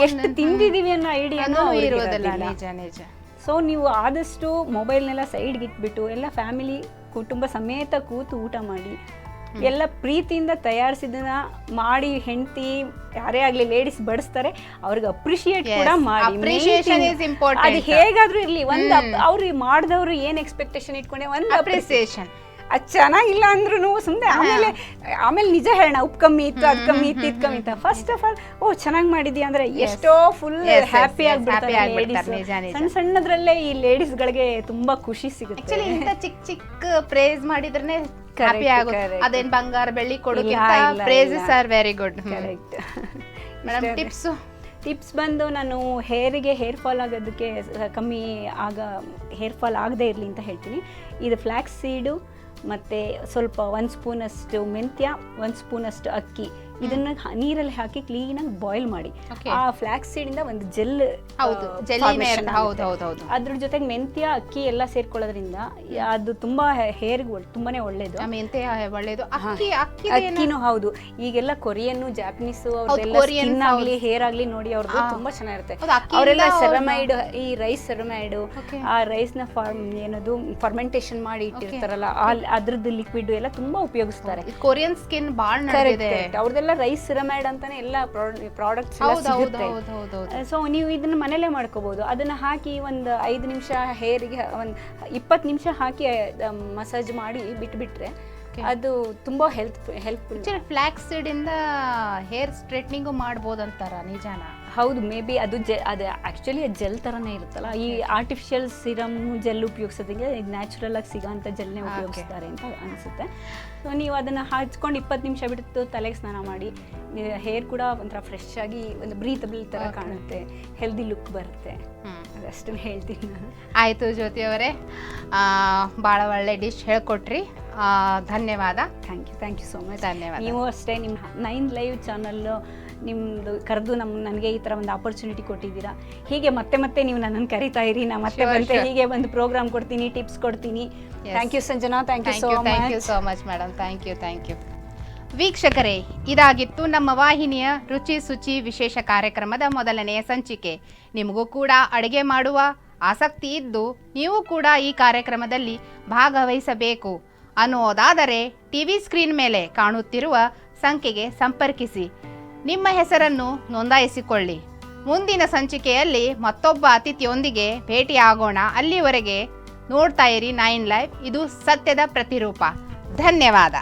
ಎಷ್ಟು ತಿಂದಿದೀವಿ ಅನ್ನೋ ಐಡಿಯಾನು ಇರೋದಿಲ್ಲ. ನಿಜ. ಸೊ ನೀವು ಆದಷ್ಟು ಮೊಬೈಲ್ನೆಲ್ಲ ಸೈಡ್ಗೆ ಇಟ್ಬಿಟ್ಟು ಎಲ್ಲ ಫ್ಯಾಮಿಲಿ ಕುಟುಂಬ ಸಮೇತ ಕೂತು ಊಟ ಮಾಡಿ. ಎಲ್ಲ ಪ್ರೀತಿಯಿಂದ ತಯಾರಿಸಿದನ್ನ ಮಾಡಿ ಹೆಂಡತಿ ಯಾರೇ ಆಗಲಿ ಲೇಡೀಸ್ ಬಡಿಸ್ತಾರೆ, ಅವ್ರಿಗೆ ಅಪ್ರಿಶಿಯೇಟ್ ಕೂಡ ಮಾಡಿ. ಅದು ಹೇಗಾದ್ರೂ ಇರ್ಲಿ, ಒಂದು ಅವ್ರಿಗೆ ಮಾಡಿದವ್ರು ಏನ್ ಎಕ್ಸ್ಪೆಕ್ಟೇಷನ್ ಇಟ್ಕೊಂಡೆ ಒಂದು ಅಪ್ರಿಸಿಯೇಷನ್. ಅದು ಚೆನ್ನಾಗಿಲ್ಲ ಅಂದ್ರೂ ಸುಮ್ಮನೆ ಆಮೇಲೆ ನಿಜ ಹೇಳೋಣ, ಉಪ್ಪು ಕಮ್ಮಿ ಇತ್ತು, ಅದು ಕಮ್ಮಿ ಇತ್ತು, ಇದು ಕಮ್ಮಿ ಇತ್ತು. ಫಸ್ಟ್ ಆಫ್ ಆಲ್ ಚೆನ್ನಾಗಿ ಮಾಡಿದ್ಯಾ ಅಂದ್ರೆ ಎಷ್ಟೋ ಫುಲ್ ಹ್ಯಾಪಿ ಆಗ್ಬಿಡ್ತಾರೆ. ಸಣ್ಣದ್ರಲ್ಲೇ ಈ ಲೇಡೀಸ್ಗಳಿಗೆ ತುಂಬಾ ಖುಷಿ ಸಿಗುತ್ತೆ. ಇಂತ ಚಿಕ್ಕ ಪ್ರೇಸ್ ಮಾಡಿದ್ರೆ ಹ್ಯಾಪಿ ಆಗುತ್ತೆ. ಅದೇನ್ ಬಂಗಾರ ಬೆಳ್ಳಿ ಕೊಡೋಕ್ಕಿಂತ praises are very good. Correct madam. Tips ಬಂದು ನಾನು ಹೇರ್ ಫಾಲ್ ಆಗೋದಕ್ಕೆ ಕಮ್ಮಿ ಹೇರ್ ಫಾಲ್ ಆಗದೆ ಇರಲಿ ಅಂತ ಹೇಳ್ತೀನಿ. ಇದು ಫ್ಲ್ಯಾಕ್ಸ್ ಸೀಡು ಮತ್ತು ಸ್ವಲ್ಪ 1 ಸ್ಪೂನಷ್ಟು ಮೆಂತ್ಯ, 1 ಸ್ಪೂನಷ್ಟು ಅಕ್ಕಿ, ಇದನ್ನು ನೀರಲ್ಲಿ ಹಾಕಿ ಕ್ಲೀನಾಗಿ ಬಾಯ್ಲ್ ಮಾಡಿ. ಆ ಫ್ಲ್ಯಾಕ್ಸ್ ಸೀಡಿಂದ ಒಂದು ಜೆಲ್, ಅದ್ರ ಜೊತೆಗೆ ಮೆಂತ್ಯ ಅಕ್ಕಿ ಎಲ್ಲ ಸೇರ್ಕೊಳ್ಳೋದ್ರಿಂದ ಅದು ತುಂಬಾ ಹೇರ್ಗೆ ತುಂಬಾನೇ ಒಳ್ಳೇದು. ಒಳ್ಳೇದು. ಅಕ್ಕಿನೂ ಹೌದು. ಈಗೆಲ್ಲ ಕೊರಿಯನ್, ಜಾಪನೀಸ್ ಸ್ಕಿನ್ ಆಗ್ಲಿ ಹೇರ್ ಆಗ್ಲಿ ನೋಡಿ ಅವ್ರದ್ದು ತುಂಬಾ ಚೆನ್ನಾಗಿರುತ್ತೆ. ಅವರೆಲ್ಲ ಸೆರಮೈಡ್, ಈ ರೈಸ್ ಸೆರಮೈಡ್, ಆ ರೈಸ್ ನ ಏನದು ಫರ್ಮೆಂಟೇಶನ್ ಮಾಡಿ ಇಟ್ಟಿರ್ತಾರಲ್ಲ, ಅದ್ರದ್ದು ಲಿಕ್ವಿಡ್ ಎಲ್ಲ ತುಂಬಾ ಉಪಯೋಗಿಸ್ತಾರೆ. ಕೊರಿಯನ್ ಸ್ಕಿನ್ ಬಾಳ್ ಅವ್ರದೆಲ್ಲ ರೈಸ್ ಸಿರಮೈಡ್ ಅಂತಾನೆ ಎಲ್ಲ ಪ್ರಾಡಕ್ಟ್ಸ್ ಸಿಗುತ್ತೆ. ಸೊ ನೀವು ಇದನ್ನ ಮನೇಲೆ ಮಾಡ್ಕೋಬಹುದು. ಅದನ್ನ ಹಾಕಿ ಒಂದು 5 ನಿಮಿಷ ಹೇರಿಗೆ ಒಂದು 20 ನಿಮಿಷ ಹಾಕಿ ಮಸಾಜ್ ಮಾಡಿ ಬಿಟ್ಬಿಟ್ರೆ ಅದು ತುಂಬಾ ಹೆಲ್ಪ್ಫುಲ್. ಫ್ಲಾಕ್ಸ್ ಸೀಡ್ ಇಂದ ಹೇರ್ ಸ್ಟ್ರೈಟ್ನಿಂಗು ಮಾಡ್ಬೋದಂತಾರ, ನಿಜಾನ? ಹೌದು, ಮೇ ಬಿ ಅದು ಅದು ಆ್ಯಕ್ಚುಲಿ ಜೆಲ್ ಥರನೇ ಇರುತ್ತಲ್ಲ. ಈ ಆರ್ಟಿಫಿಷಿಯಲ್ ಸಿರಮ್ ಜೆಲ್ ಉಪಯೋಗಿಸೋದಕ್ಕೆ ನ್ಯಾಚುರಲ್ ಆಗಿ ಸಿಗೋಂಥ ಜೆಲ್ನೇ ಉಪಯೋಗಿಸ್ತಾರೆ ಅಂತ ಅನಿಸುತ್ತೆ. ಸೊ ನೀವು ಅದನ್ನು ಹಚ್ಕೊಂಡು 20 ನಿಮಿಷ ಬಿಟ್ಟು ತಲೆಗೆ ಸ್ನಾನ ಮಾಡಿ, ಹೇರ್ ಕೂಡ ಒಂಥರ ಫ್ರೆಶ್ ಆಗಿ ಒಂದು ಬ್ರೀತಬಲ್ ಥರ ಕಾಣುತ್ತೆ, ಹೆಲ್ದಿ ಲುಕ್ ಬರುತ್ತೆ. ಅದಷ್ಟನ್ನು ಹೇಳ್ತೀನಿ ನಾನು. ಆಯಿತು ಜ್ಯೋತಿ ಅವರೇ, ಭಾಳ ಒಳ್ಳೆ ಡಿಶ್ ಹೇಳ್ಕೊಟ್ರಿ. ಧನ್ಯವಾದ. Thank you so much. ಧನ್ಯವಾದ. ನೀವು ಅಷ್ಟೇ ನಿಮ್ಮ 9 ಲೈವ್ ಚಾನಲ್ಲು ನಿಮ್ಮದು ಕರೆದು ನನಗೆ ಈ ಥರ ಒಂದು ಆಪರ್ಚುನಿಟಿ ಕೊಟ್ಟಿದ್ದೀರಾ. ಹೀಗೆ ಮತ್ತೆ ನೀವು ನನ್ನನ್ನು ಕರಿತಾ ಇರಿ, ನಾ ಮತ್ತೆ ಬಂತೆ ಹೀಗೆ ಒಂದು ಪ್ರೋಗ್ರಾಮ್ ಕೊಡ್ತೀನಿ, ಟಿಪ್ಸ್ ಕೊಡ್ತೀನಿ. Thank you Sanjana. Thank you so much madam. Thank you. ವೀಕ್ಷಕರೇ, ಇದಾಗಿತ್ತು ನಮ್ಮ ವಾಹಿನಿಯ ರುಚಿ ಸುಚಿ ವಿಶೇಷ ಕಾರ್ಯಕ್ರಮದ ಮೊದಲನೆಯ ಸಂಚಿಕೆ. ನಿಮಗೂ ಕೂಡ ಅಡುಗೆ ಮಾಡುವ ಆಸಕ್ತಿ ಇದ್ದು ನೀವು ಕೂಡ ಈ ಕಾರ್ಯಕ್ರಮದಲ್ಲಿ ಭಾಗವಹಿಸಬೇಕು ಅನ್ನೋದಾದರೆ ಟಿವಿ ಸ್ಕ್ರೀನ್ ಮೇಲೆ ಕಾಣುತ್ತಿರುವ ಸಂಖ್ಯೆಗೆ ಸಂಪರ್ಕಿಸಿ, ನಿಮ್ಮ ಹೆಸರನ್ನು ನೋಂದಾಯಿಸಿಕೊಳ್ಳಿ. ಮುಂದಿನ ಸಂಚಿಕೆಯಲ್ಲಿ ಮತ್ತೊಬ್ಬ ಅತಿಥಿಯೊಂದಿಗೆ ಭೇಟಿಯಾಗೋಣ. ಅಲ್ಲಿವರೆಗೆ ನೋಡ್ತಾ ಇರಿ 9 ಲೈವ್. ಇದು ಸತ್ಯದ ಪ್ರತಿರೂಪ. ಧನ್ಯವಾದ.